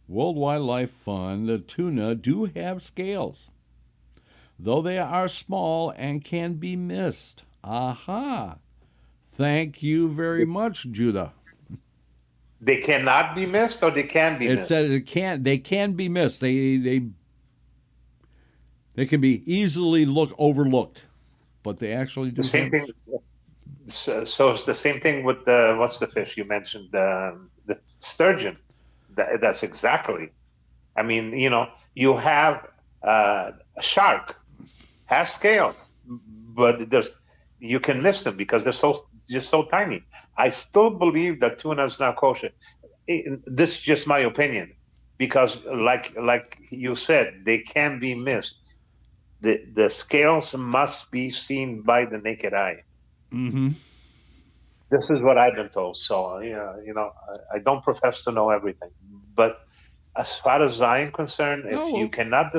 World Wildlife Fund, the tuna do have scales, though they are small and can be missed. Aha. Thank you very much, Judah. They cannot be missed, or they can be missed? It said they can be missed. They can be easily overlooked, but they actually do. The same thing. So it's the same thing with the what's the fish you mentioned? The sturgeon. That's exactly. I mean, you have a shark has scales, but you can miss them because they're just so tiny. I still believe that tuna is not kosher. This is just my opinion, because like you said, they can be missed. The scales must be seen by the naked eye. Mm-hmm. This is what I've been told. So I don't profess to know everything, but as far as I am concerned, if you cannot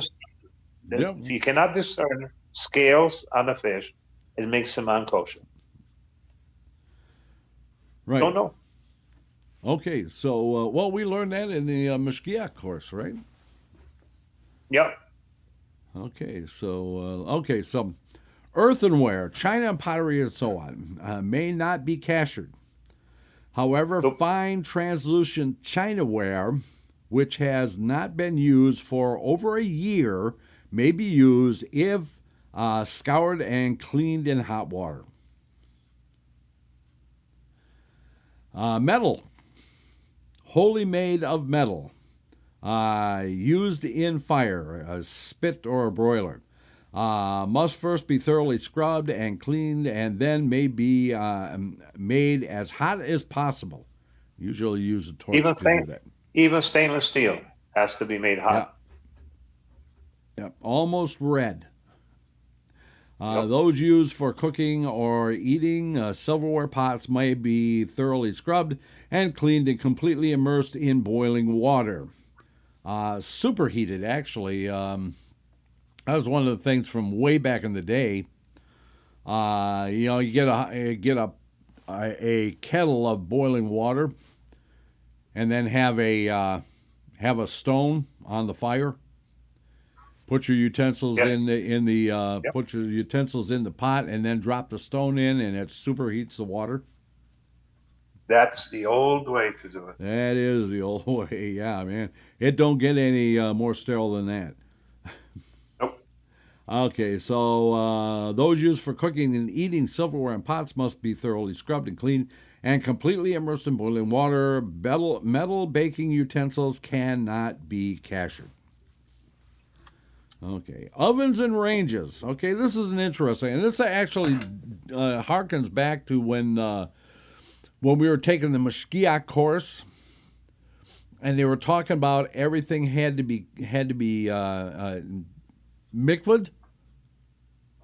discern scales on a fish, it makes them unkosher. Right. Don't know. Okay, so we learned that in the Mashgiach course, right? Yep. Okay, so earthenware, china and pottery, and so on may not be kashered. However, fine translucent chinaware, which has not been used for over a year, may be used if scoured and cleaned in hot water. Metal, wholly made of metal, used in fire, a spit or a broiler, must first be thoroughly scrubbed and cleaned, and then may be made as hot as possible. Usually use a torch to do that. Even stainless steel has to be made hot. Yep. Almost red. Those used for cooking or eating, silverware pots may be thoroughly scrubbed and cleaned and completely immersed in boiling water. Superheated, actually. That was one of the things from way back in the day. You get a kettle of boiling water, and then have a stone on the fire. Put your utensils in the put your utensils in the pot, and then drop the stone in, and it superheats the water. That's the old way to do it. That is the old way, yeah, man. It don't get any more sterile than that. Nope. Okay, so those used for cooking and eating silverware and pots must be thoroughly scrubbed and cleaned and completely immersed in boiling water. Metal baking utensils cannot be kashered. Okay, ovens and ranges. Okay, this is an interesting, and this actually harkens back to when we were taking the Mashgiach course, and they were talking about everything had to be mikvahd.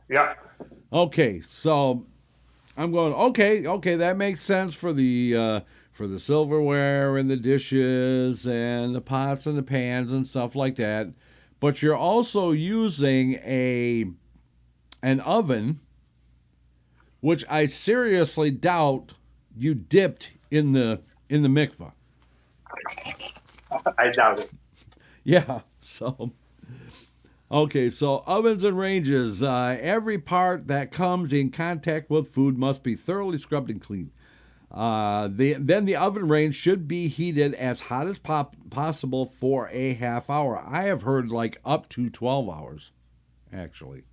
Yeah. Okay, so I'm going. Okay, that makes sense for the silverware and the dishes and the pots and the pans and stuff like that. But you're also using an oven, which I seriously doubt you dipped in the mikvah. I doubt it. Yeah. So, okay. So ovens and ranges. Every part that comes in contact with food must be thoroughly scrubbed and cleaned. Then the oven range should be heated as hot as possible for a half hour. I have heard like up to 12 hours, actually.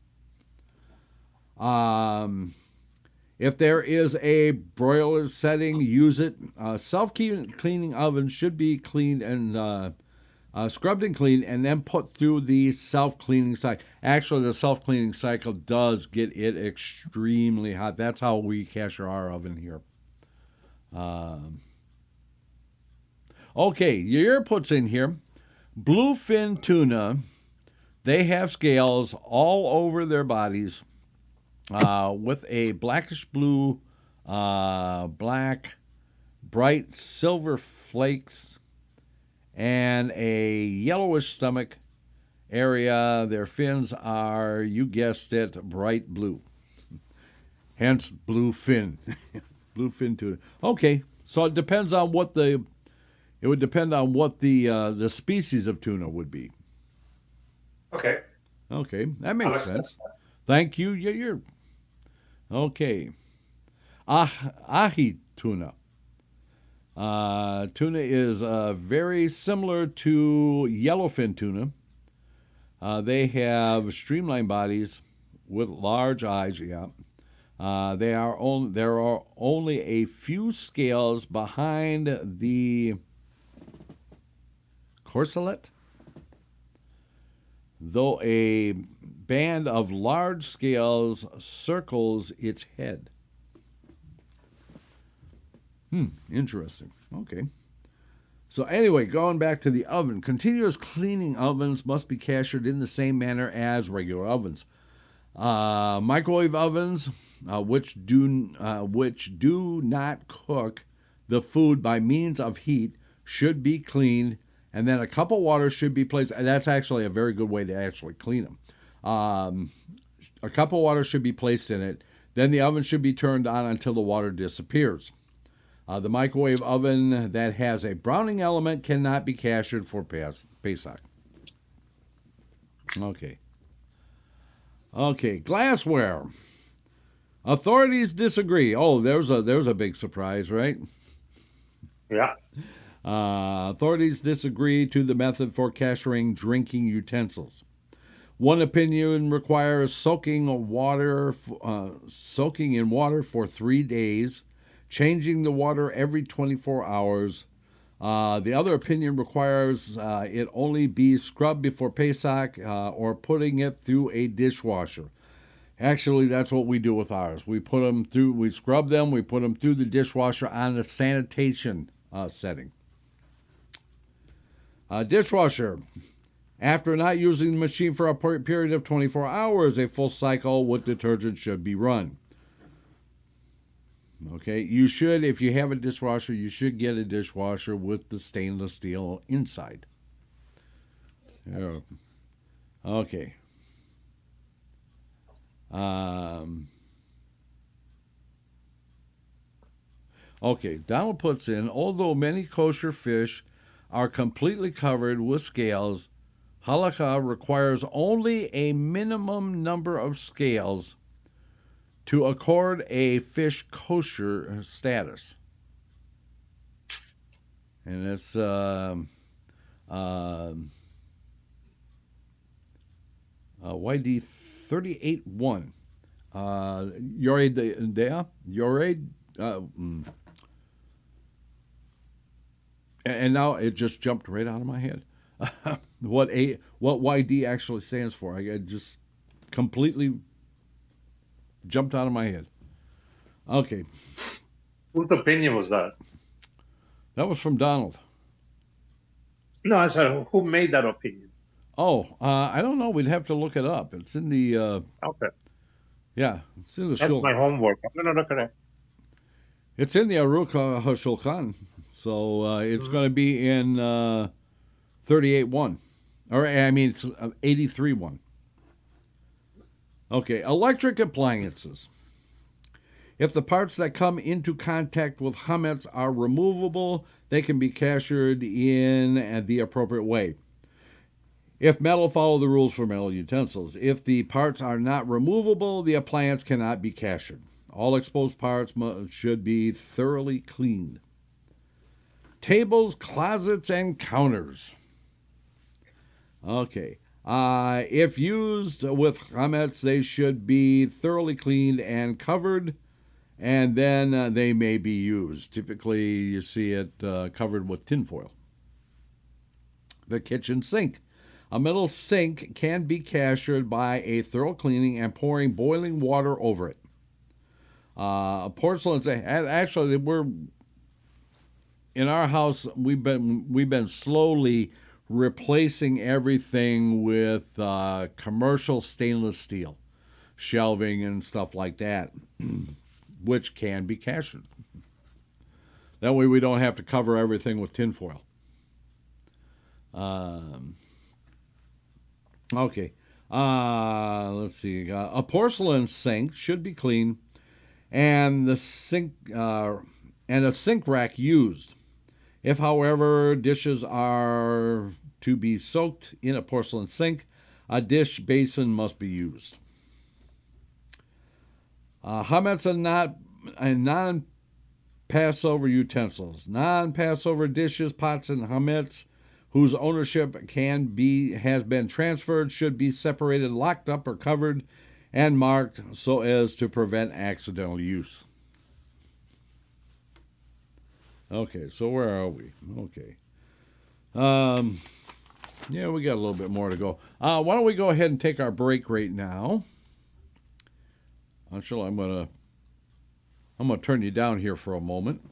If there is a broiler setting, use it. Self-cleaning ovens should be cleaned and scrubbed and cleaned, and then put through the self-cleaning cycle. Actually, the self-cleaning cycle does get it extremely hot. That's how we kasher our oven here. Okay, your inputs in here. Bluefin tuna, they have scales all over their bodies with a blackish blue, black, bright silver flakes, and a yellowish stomach area. Their fins are, you guessed it, bright blue. Hence, bluefin. Bluefin tuna. Okay, so it depends on what the species of tuna would be. Okay. Okay, that makes sense. Thank you. You're okay. Ahi tuna. Tuna is very similar to yellowfin tuna, They have streamlined bodies with large eyes. Yeah. There are only a few scales behind the corselet, though a band of large scales circles its head. Interesting. Okay. So anyway, going back to the oven, continuous cleaning ovens must be cashied in the same manner as regular ovens. Microwave ovens, which do not cook the food by means of heat, should be cleaned, and then a cup of water should be placed. And that's actually a very good way to actually clean them. A cup of water should be placed in it. Then the oven should be turned on until the water disappears. The microwave oven that has a browning element cannot be cashied for Pesach. Okay, glassware. Authorities disagree. Oh, there's a big surprise, right? Yeah. Authorities disagree to the method for cashiering drinking utensils. One opinion requires soaking in water for 3 days, changing the water every 24 hours. The other opinion requires it only be scrubbed before Pesach or putting it through a dishwasher. Actually, that's what we do with ours. We scrub them, we put them through the dishwasher on a sanitation setting. Dishwasher. After not using the machine for a period of 24 hours, a full cycle with detergent should be run. Okay, you should, if you have a dishwasher, you should get a dishwasher with the stainless steel inside. Okay. Okay, Donald puts in, although many kosher fish are completely covered with scales, halakha requires only a minimum number of scales to accord a fish kosher status. And it's YD 38.1. Yored Dea? Yored? And now it just jumped right out of my head. What YD actually stands for. I just completely jumped out of my head. Okay. Whose opinion was that? That was from Donald. No, I said, who made that opinion? Oh, I don't know. We'd have to look it up. It's in the... Okay. Yeah, it's in the That's my homework. I'm going to look at it. It's in the Aruch HaShulchan. So it's going to be in 38.1. Or, I mean, it's 83.1. Okay, electric appliances. If the parts that come into contact with chametz are removable, they can be cashiered in the appropriate way. If metal, follow the rules for metal utensils. If the parts are not removable, the appliance cannot be cashiered. All exposed parts should be thoroughly cleaned. Tables, closets, and counters. Okay. If used with chametz, they should be thoroughly cleaned and covered, and then they may be used. Typically, you see it covered with tinfoil. The kitchen sink. A metal sink can be cashiered by a thorough cleaning and pouring boiling water over it. Porcelain sink. Actually, we're in our house. We've been slowly replacing everything with commercial stainless steel shelving and stuff like that, which can be cashiered. That way we don't have to cover everything with tinfoil. Okay. Let's see. A porcelain sink should be clean, and a sink rack used. If, however, dishes are to be soaked in a porcelain sink, a dish basin must be used. Chametz and non-Passover utensils. Non-Passover dishes, pots, and chametz whose ownership has been transferred should be separated, locked up, or covered and marked so as to prevent accidental use. Okay, so where are we? Okay. Yeah, we got a little bit more to go. Why don't we go ahead and take our break right now? Ancel, I'm gonna turn you down here for a moment.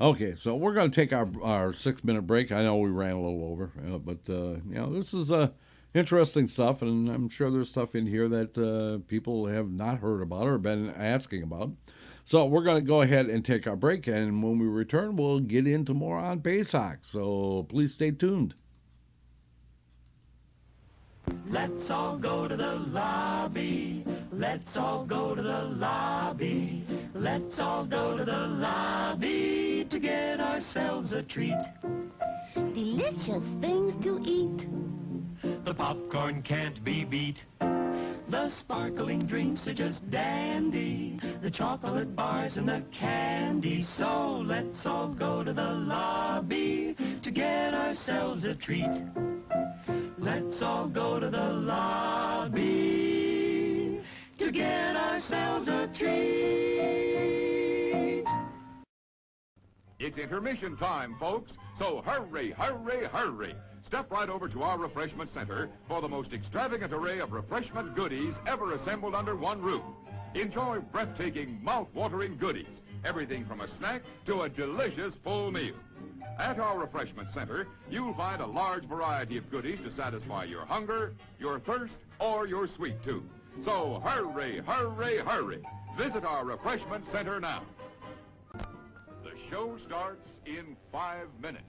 Okay, so we're going to take our 6-minute break. I know we ran a little over, but this is interesting stuff, and I'm sure there's stuff in here that people have not heard about or been asking about. So we're going to go ahead and take our break, and when we return, we'll get into more on Pesach. So please stay tuned. Let's all go to the lobby. Let's all go to the lobby. Let's all go to the lobby to get ourselves a treat. Delicious things to eat. The popcorn can't be beat. The sparkling drinks are just dandy. The chocolate bars and the candy. So let's all go to the lobby to get ourselves a treat. Let's all go to the lobby to get ourselves a treat. It's intermission time, folks, so hurry, hurry, hurry. Step right over to our refreshment center for the most extravagant array of refreshment goodies ever assembled under one roof. Enjoy breathtaking, mouth-watering goodies, everything from a snack to a delicious full meal. At our refreshment center, you'll find a large variety of goodies to satisfy your hunger, your thirst, or your sweet tooth. So hurry, hurry, hurry. Visit our refreshment center now. The show starts in 5 minutes.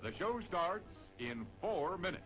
The show starts in 4 minutes.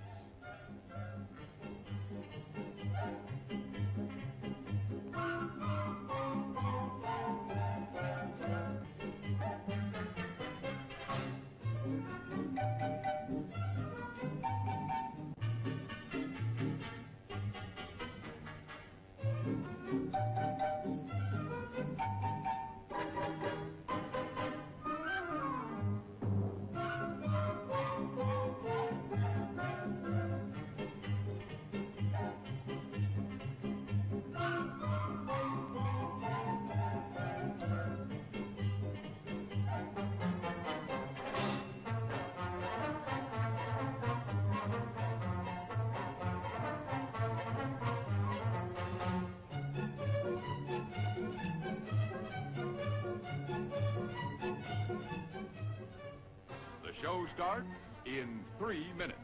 The show starts in 3 minutes.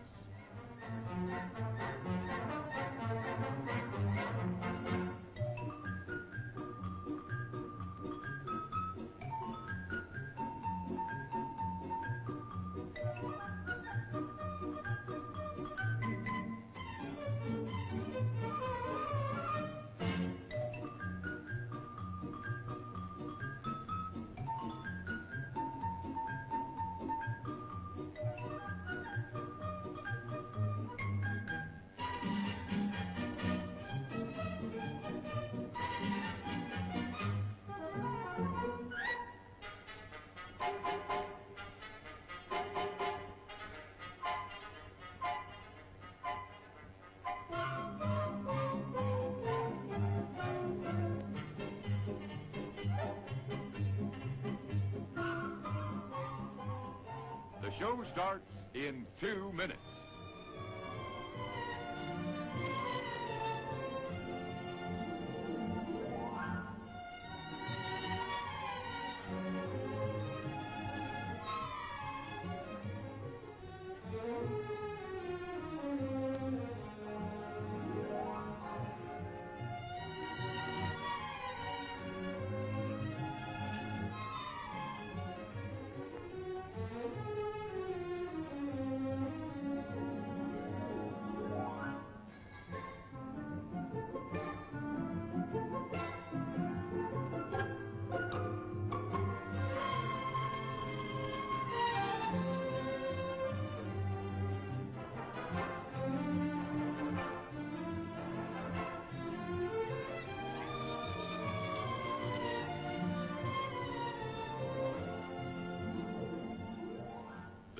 The show starts in 2 minutes.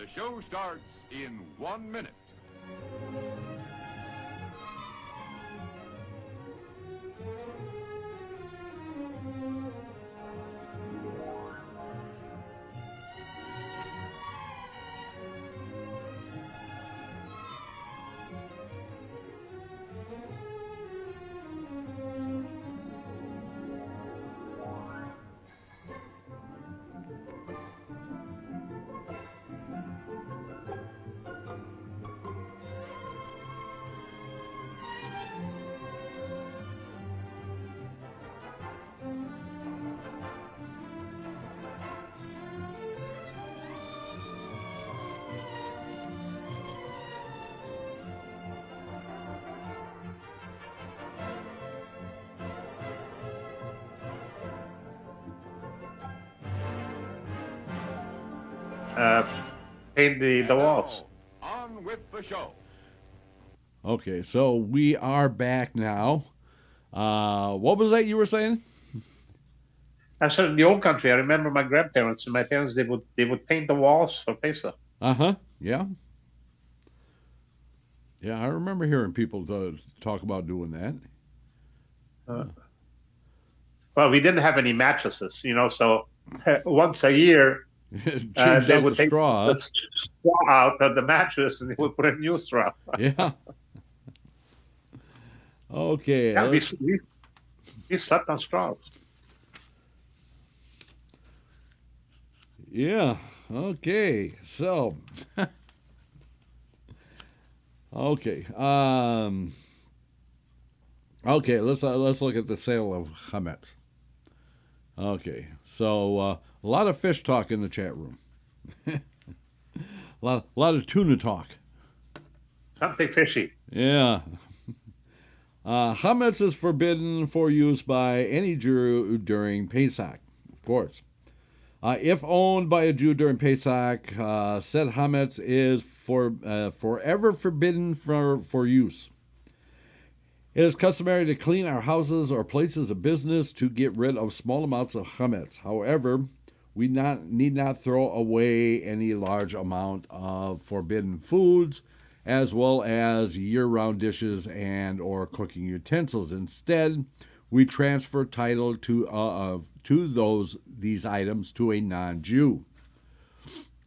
The show starts in 1 minute. Paint the walls. On with the show. Okay, so we are back now. What was that you were saying? I said in the old country, I remember my grandparents and my parents, they would paint the walls for Pesach. Uh-huh, yeah. Yeah, I remember hearing people talk about doing that. Well, we didn't have any mattresses, so once a year, Changed they out would the take straw. the straw out of the mattress and they would put a new straw. Yeah. Okay. Yeah, we slept on straws. Yeah. Okay. So. Okay. Okay. Let's look at the sale of chametz. Okay. So a lot of fish talk in the chat room. a lot of tuna talk. Something fishy. Yeah. Chametz is forbidden for use by any Jew during Pesach, of course. If owned by a Jew during Pesach, said chametz is forever forbidden for use. It is customary to clean our houses or places of business to get rid of small amounts of chametz. However, we need not throw away any large amount of forbidden foods, as well as year-round dishes and or cooking utensils. Instead, we transfer title to these items to a non-Jew.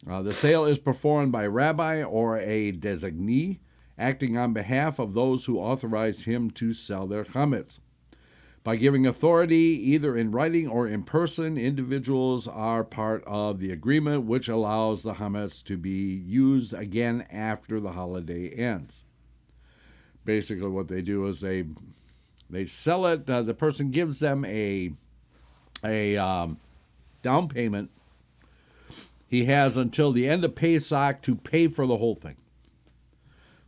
The sale is performed by a rabbi or a designee, acting on behalf of those who authorize him to sell their chametz. By giving authority, either in writing or in person, individuals are part of the agreement, which allows the chametz to be used again after the holiday ends. Basically, what they do is they sell it. The person gives them a down payment. He has until the end of Pesach to pay for the whole thing.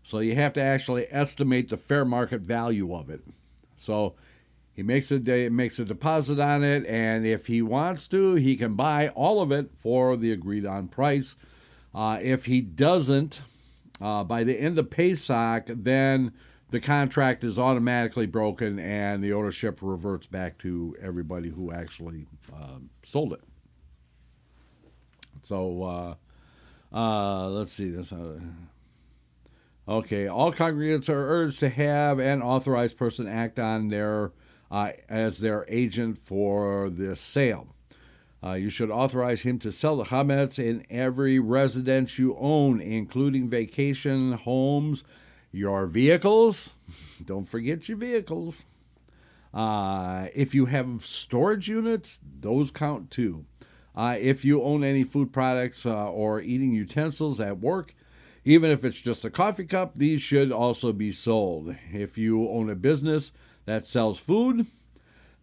So you have to actually estimate the fair market value of it. So he makes a deposit on it, and if he wants to, he can buy all of it for the agreed on price. If he doesn't, by the end of Pesach, then the contract is automatically broken and the ownership reverts back to everybody who actually sold it. So let's see this. Okay, all congregants are urged to have an authorized person act on their as their agent for this sale. You should authorize him to sell the chametz in every residence you own, including vacation homes, your vehicles. Don't forget your vehicles. If you have storage units, those count too. If you own any food products or eating utensils at work, even if it's just a coffee cup, these should also be sold. If you own a business that sells food,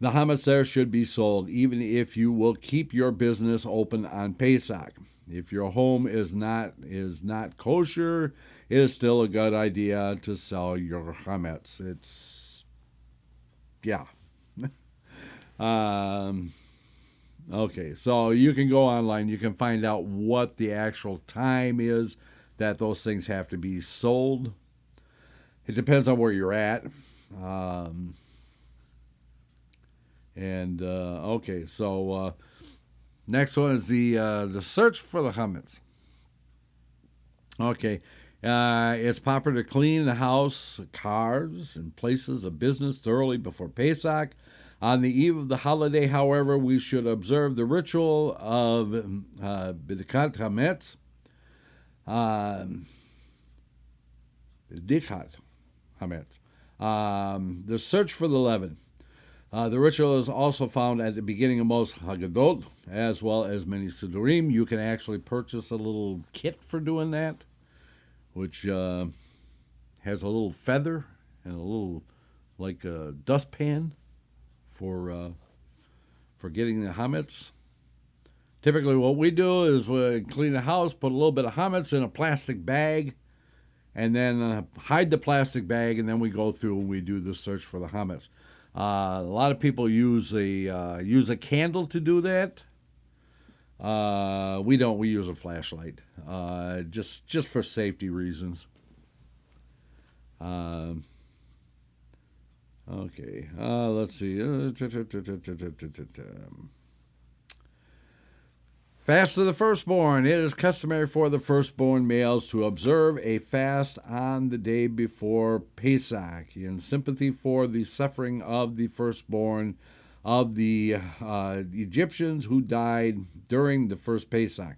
the chametz there should be sold, even if you will keep your business open on Pesach. If your home is not kosher, it is still a good idea to sell your chametz. It's, yeah. Okay, so you can go online. You can find out what the actual time is that those things have to be sold. It depends on where you're at. Okay, so next one is the search for the chametz. Okay. It's proper to clean the house, cars, and places of business thoroughly before Pesach. On the eve of the holiday, however, we should observe the ritual of B'dikat Hametz, B'dikat Hametz, the search for the leaven. The ritual is also found at the beginning of most Haggadot, as well as many Sidurim. You can actually purchase a little kit for doing that, which has a little feather and a little, like a dustpan for getting the hametz. Typically what we do is we clean the house, put a little bit of hametz in a plastic bag, and then hide the plastic bag, and then we go through and we do the search for the hametz. A lot of people use a candle to do that. We don't. We use a flashlight, just for safety reasons. Okay. Let's see. Fast of the firstborn. It is customary for the firstborn males to observe a fast on the day before Pesach in sympathy for the suffering of the firstborn of the Egyptians who died during the first Pesach.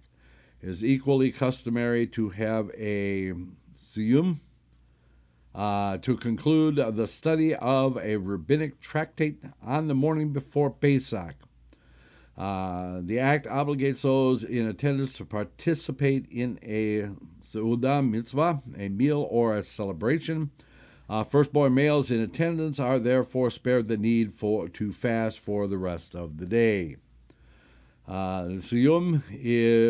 It is equally customary to have a siyum to conclude the study of a rabbinic tractate on the morning before Pesach. The act obligates those in attendance to participate in a seudah mitzvah, a meal or a celebration. Firstborn males in attendance are therefore spared the need to fast for the rest of the day. The siyum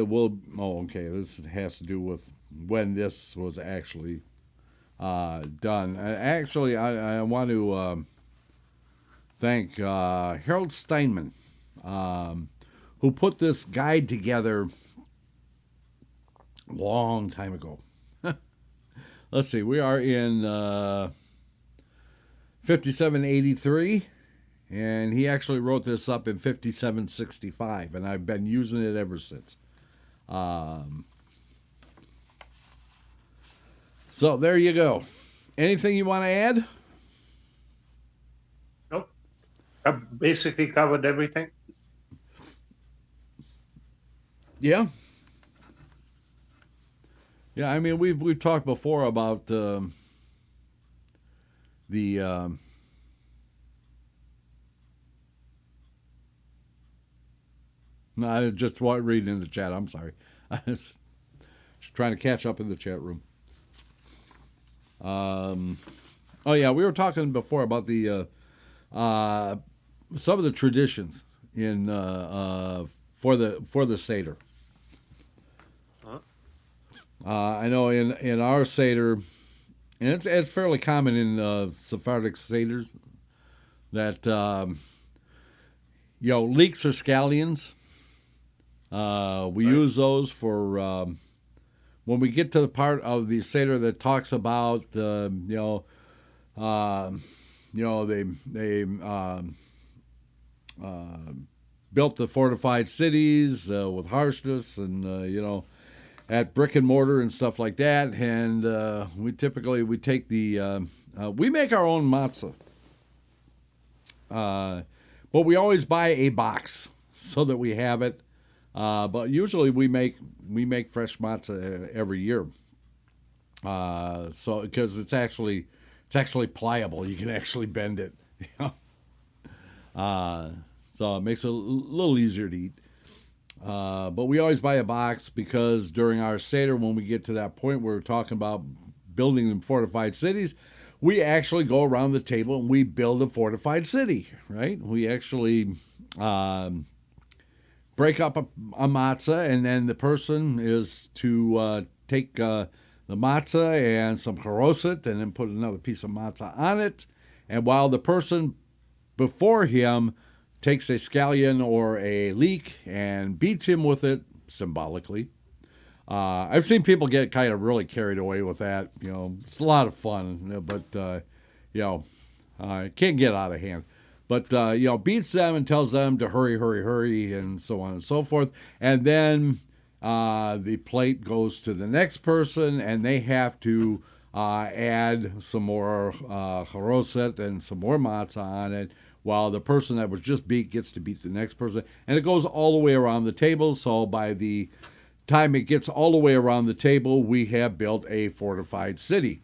will. Oh, okay. This has to do with when this was actually done. Actually, I want to thank Harold Steinman, who put this guide together a long time ago. Let's see, we are in 5783, and he actually wrote this up in 5765, and I've been using it ever since. So there you go. Anything you want to add? Nope. I basically covered everything. Yeah. Yeah, I mean, we've talked before about no, I just reading in the chat. I'm sorry. I was just trying to catch up in the chat room. Oh yeah, we were talking before about the some of the traditions in for the Seder. I know in our Seder, and it's fairly common in Sephardic Seders that leeks or scallions. We use those for when we get to the part of the Seder that talks about they built the fortified cities with harshness and at brick and mortar and stuff like that, and we take the we make our own matzah, but we always buy a box so that we have it. But usually we make fresh matzah every year, so because it's actually pliable, you can actually bend it, so it makes it a little easier to eat. But we always buy a box because during our Seder, when we get to that point where we're talking about building them fortified cities, we actually go around the table and we build a fortified city, right? We actually break up a matzah, and then the person is to take the matzah and some charoset and then put another piece of matzah on it. And while the person before him takes a scallion or a leek and beats him with it symbolically. I've seen people get kind of really carried away with that. It's a lot of fun, but it can't get out of hand. But beats them and tells them to hurry, hurry, hurry, and so on and so forth. And then the plate goes to the next person, and they have to add some more charoset and some more matzah on it, while the person that was just beat gets to beat the next person. And it goes all the way around the table, so by the time it gets all the way around the table, we have built a fortified city.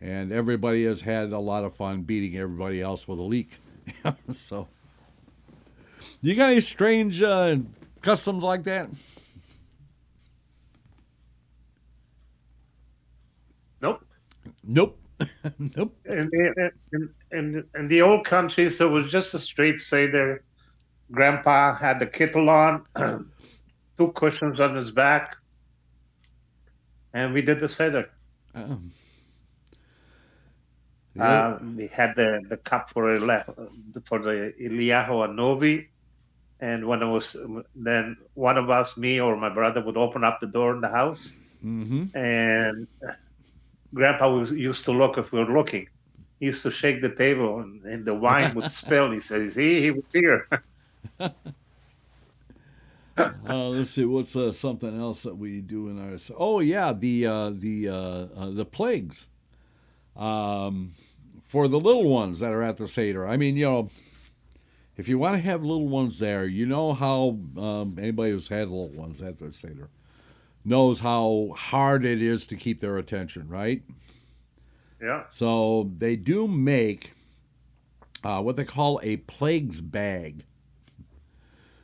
And everybody has had a lot of fun beating everybody else with a leak. So, you got any strange customs like that? Nope. Nope. Nope. In the old countries, it was just a straight Seder. Grandpa had the kittel on, 2 cushions on his back, and we did the Seder. We had the cup for the Eliyahu Anovi, and when it was, then one of us, me or my brother, would open up the door in the house, and Grandpa used to look if we were looking. He used to shake the table, and the wine would spill. He said, "See, he was here." Let's see. What's something else that we do in our? Oh yeah, the plagues. For the little ones that are at the Seder. I mean, if you want to have little ones there, you know how anybody who's had little ones at the Seder knows how hard it is to keep their attention, right? Yeah. So they do make what they call a plagues bag.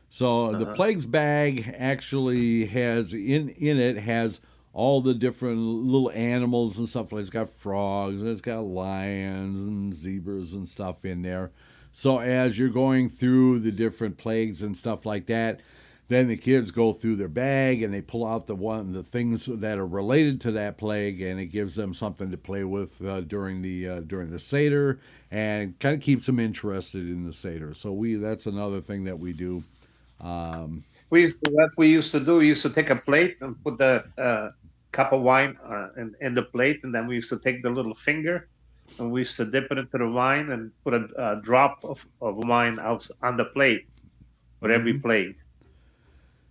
So the plagues bag actually has in it has all the different little animals and stuff. It's got frogs, it's got lions and zebras and stuff in there. So as you're going through the different plagues and stuff like that, then the kids go through their bag and they pull out the things that are related to that plague, and it gives them something to play with during the Seder, and kind of keeps them interested in the Seder. So that's another thing that we do. We used to take a plate and put the cup of wine in the plate, and then we used to take the little finger and we used to dip it into the wine and put a drop of wine out on the plate for every plague.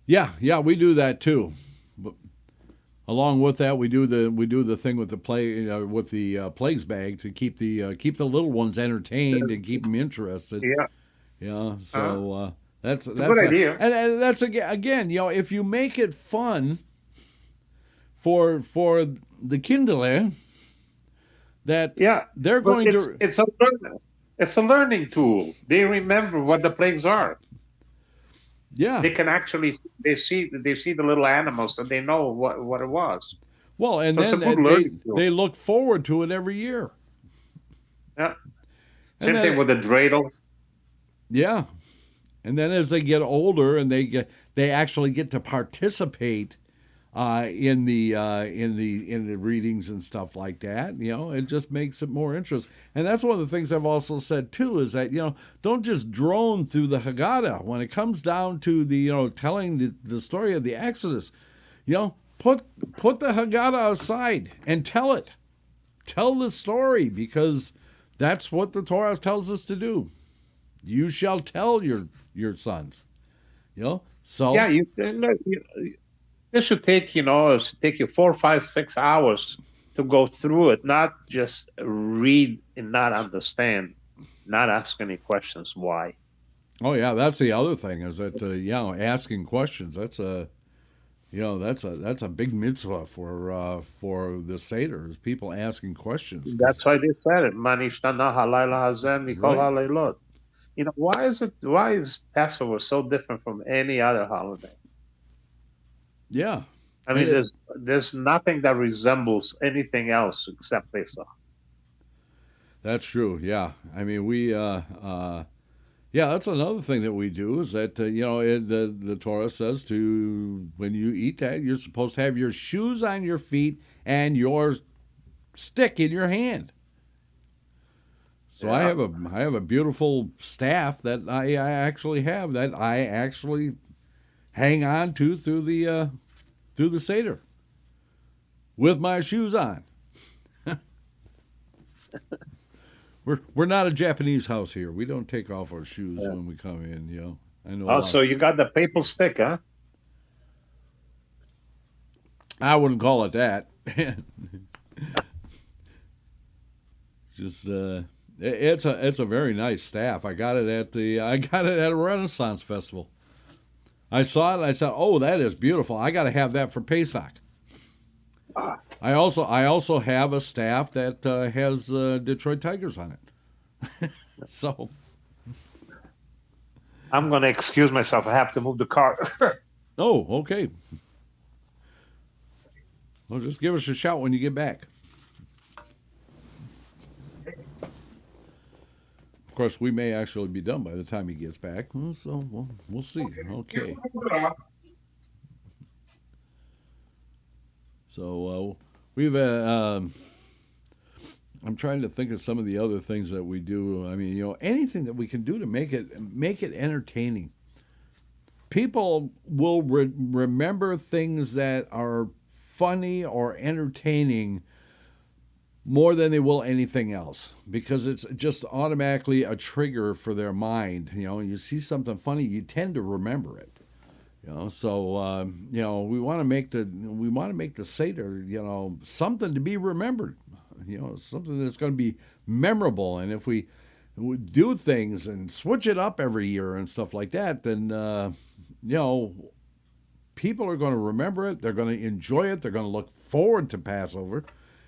Yeah, we do that too. But along with that, we do the thing with the plagues bag to keep the little ones entertained and keep them interested. Yeah. So that's a good idea. And that's again, if you make it fun for the Kindler, that they're going to. It's a learning tool. They remember what the plagues are. Yeah, they can actually they see the little animals and they know what it was. Well, and so then they look forward to it every year. Yeah. Same thing with the dreidel. Yeah, and then as they get older and they actually get to participate in the readings and stuff like that, it just makes it more interesting. And that's one of the things I've also said too, is that don't just drone through the Haggadah when it comes down to the telling the story of the Exodus. Put the Haggadah aside and tell the story, because that's what the Torah tells us to do. You shall tell your sons. So yeah, this should take you 4, 5, 6 hours to go through it, not just read and not understand, not ask any questions why. Oh yeah, that's the other thing, is that asking questions. That's a big mitzvah for the Seder, is people asking questions. That's why they said it. Man ishtana halayla hazeh mikol halaylot. Why is Passover so different from any other holiday? Yeah. I mean, there's nothing that resembles anything else except Pesach. That's true. Yeah. I mean, we that's another thing that we do, is that the Torah says when you eat that, you're supposed to have your shoes on your feet and your stick in your hand. So I have a beautiful staff that I actually have, that I actually hang on to through the Seder with my shoes on. We're not a Japanese house here. We don't take off our shoes when we come in. I know. So you got the papal stick, huh? I wouldn't call it that. Just it's a very nice staff. I got it at a Renaissance festival. I saw it. I said, "Oh, that is beautiful. I got to have that for Pesach." I also have a staff that has Detroit Tigers on it. So I'm going to excuse myself. I have to move the car. oh, okay. Well, just give us a shout when you get back. Of course, we may actually be done by the time he gets back, so we'll see. Okay. So we've. I'm trying to think of some of the other things that we do. I mean, anything that we can do to make it entertaining. People will remember things that are funny or entertaining more than they will anything else, because it's just automatically a trigger for their mind. You see something funny, you tend to remember it. So we want to make the Seder, something to be remembered. Something that's going to be memorable. And if we do things and switch it up every year and stuff like that, then people are going to remember it. They're going to enjoy it. They're going to look forward to Passover.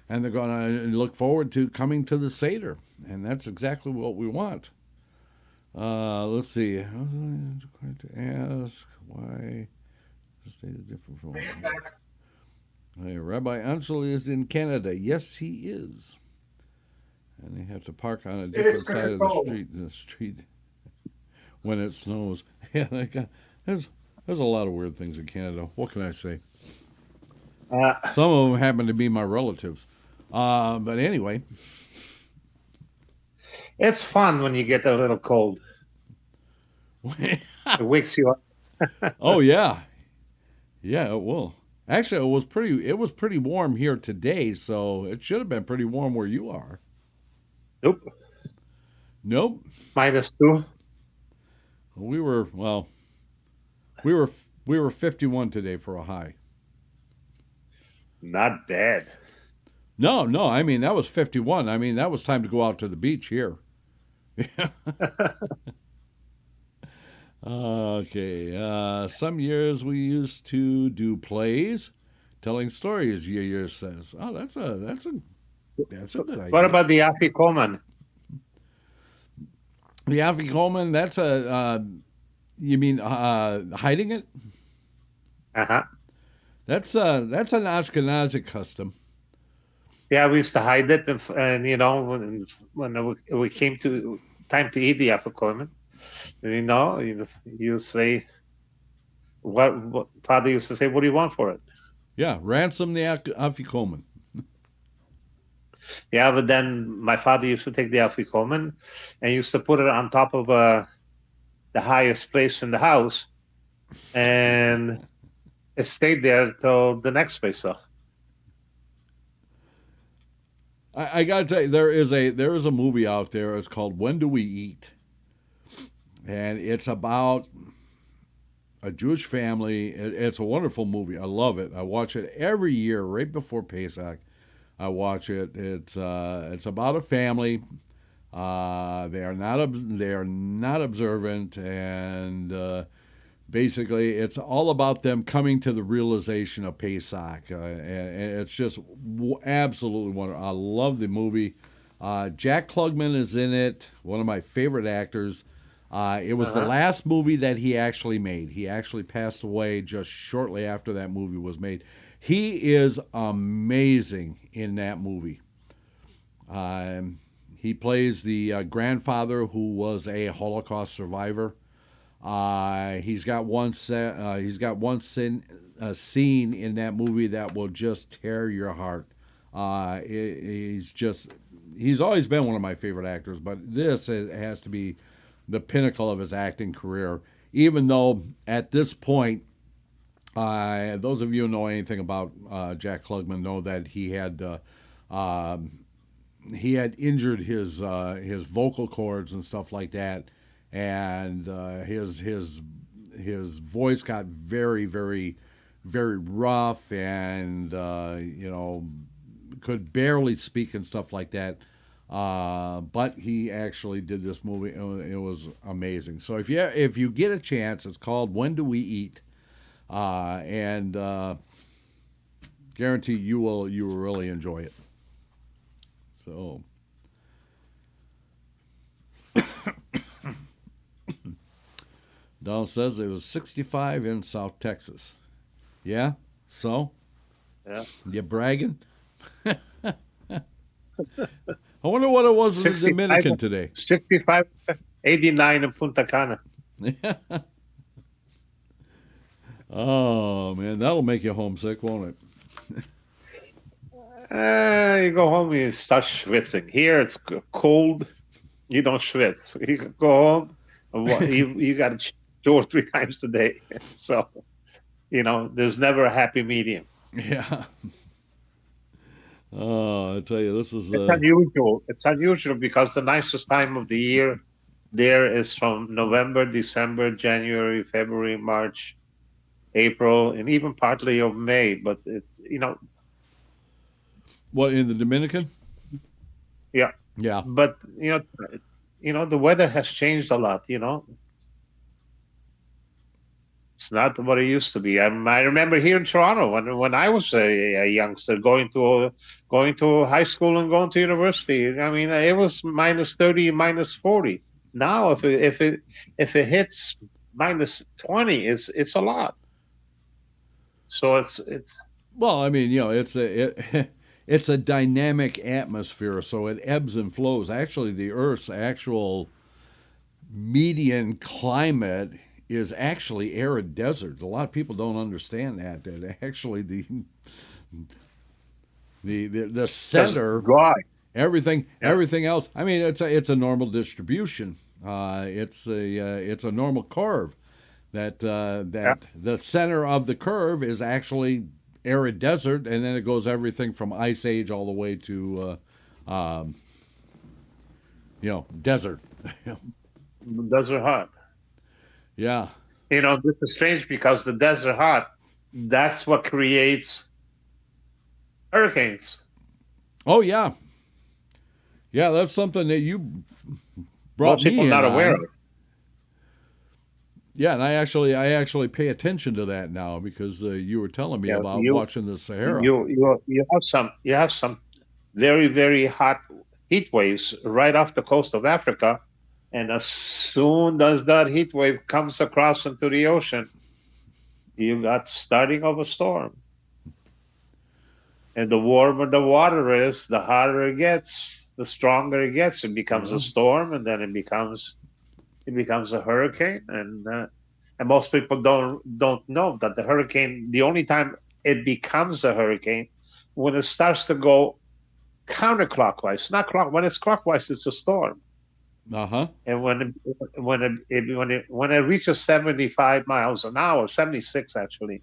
And they're going to look forward to coming to the Seder. And that's exactly what we want. Let's see. I was going to ask why the state is different from... Hey, Rabbi Ancel is in Canada. Yes, he is. And they have to park on a different side of the street when it snows. Yeah, there's a lot of weird things in Canada. What can I say? Some of them happen to be my relatives. But anyway. It's fun when you get a little cold. It wakes you up. Oh, yeah. Yeah, it will. Actually, it was pretty warm here today, so it should have been pretty warm where you are. Nope. -2. We were 51 today for a high. Not bad. No, I mean, that was 51. I mean, that was time to go out to the beach here. Okay. Some years we used to do plays, telling stories. Year says, "Oh, that's a good idea." What about the Afikoman? The Afikoman? That's you mean hiding it? That's an Ashkenazi custom. Yeah, we used to hide it, and when we came to time to eat the Afikoman, you say, what Father used to say, what do you want for it? Yeah, ransom the Afikoman. Yeah, but then my father used to take the Afikoman and used to put it on top of the highest place in the house, and it stayed there till the next Pesach. I gotta tell you, there is a movie out there. It's called When Do We Eat? And it's about a Jewish family. It's a wonderful movie. I love it. I watch it every year right before Pesach. I watch it. It's about a family. They are not observant, and basically it's all about them coming to the realization of Pesach. And it's just absolutely wonderful. I love the movie. Jack Klugman is in it. One of my favorite actors. It was the last movie that he actually made. He actually passed away just shortly after that movie was made. He is amazing in that movie. He plays the grandfather who was a Holocaust survivor. He's got one scene in that movie that will just tear your heart. He's always been one of my favorite actors, but this has to be the pinnacle of his acting career. Even though at this point, those of you who know anything about Jack Klugman know that he had injured his vocal cords and stuff like that, and his voice got very, very very rough and could barely speak and stuff like that. But he actually did this movie. It was amazing. So if you get a chance, it's called When Do We Eat? And guarantee you will really enjoy it. So Don says it was 65 in South Texas. Yeah? So? Yeah. You bragging? I wonder what it was in the Dominican today. 65, 89 in Punta Cana. Oh, man, that'll make you homesick, won't it? You go home, you start schwitzing. Here it's cold, you don't schwitz. You go home, you got to 2 or 3 times a day. So, there's never a happy medium. Yeah. Oh, I tell you, this is... It's unusual. It's unusual because the nicest time of the year there is from November, December, January, February, March, April, and even partly of May. But, What, in the Dominican? Yeah. Yeah. But, the weather has changed a lot, It's not what it used to be. I remember here in Toronto when I was a youngster going to high school and going to university. I mean, it was minus 30, minus 40. Now, if it hits minus 20, it's a lot. So it's. Well, I mean, it's a dynamic atmosphere, so it ebbs and flows. Actually, the Earth's actual median climate is actually arid desert. A lot of people don't understand that actually the center, everything else. I mean, it's a normal distribution. It's a normal curve. That the center of the curve is actually arid desert, and then it goes everything from ice age all the way to desert. Desert hot. Yeah. This is strange because the desert hot, that's what creates hurricanes. Oh, yeah. Yeah, that's something that you brought Most me people in not on. aware of it. Yeah, and I actually pay attention to that now because you were telling me about watching the Sahara. You have some very, very hot heat waves right off the coast of Africa. And as soon as that heat wave comes across into the ocean, you got starting of a storm. And the warmer the water is, the hotter it gets, the stronger it gets. It becomes a storm, and then it becomes a hurricane. And most people don't know that the hurricane, the only time it becomes a hurricane, when it starts to go counterclockwise, not clock. When it's clockwise, it's a storm. Uh-huh. And when it reaches 75 miles an hour, 76 actually,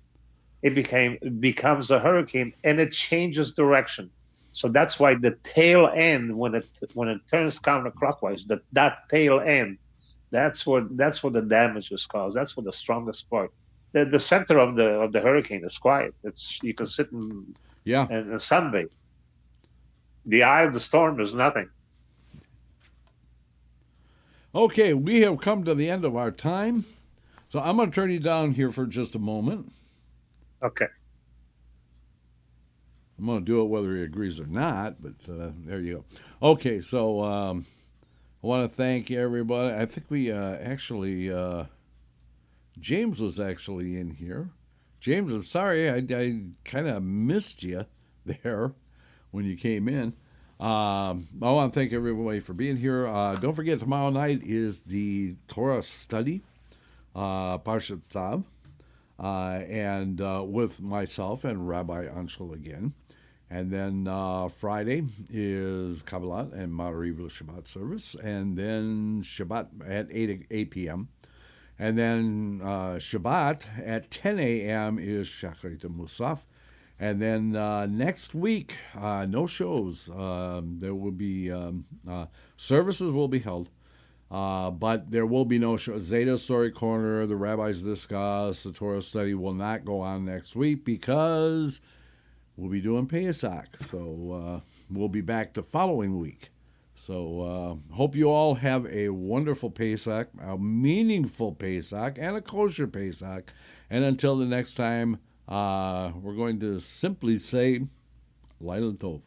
it becomes a hurricane, and it changes direction. So that's why the tail end, when it turns counterclockwise, that tail end, that's where the damage is caused. That's where the strongest part. The center of the hurricane is quiet. You can sit and sunbathe. The eye of the storm is nothing. Okay, we have come to the end of our time, so I'm going to turn you down here for just a moment. Okay. I'm going to do it whether he agrees or not, but there you go. Okay, so I want to thank everybody. I think we James was actually in here. James, I'm sorry, I kind of missed you there when you came in. I want to thank everybody for being here. Don't forget, tomorrow night is the Torah study, Parshat Tzav, and with myself and Rabbi Ancel again. And then Friday is Kabbalah and Ma'ariv Shabbat service, and then Shabbat at 8 p.m. And then Shabbat at 10 a.m. is Shacharit Musaf. And then next week, no shows. There will be services will be held But there will be no Zeta Story Corner. The Rabbis Discuss. The Torah study will not go on next week because we'll be doing Pesach. So we'll be back the following week. So hope you all have a wonderful Pesach, a meaningful Pesach, and a kosher Pesach. And until the next time, we're going to simply say, Laila Tov.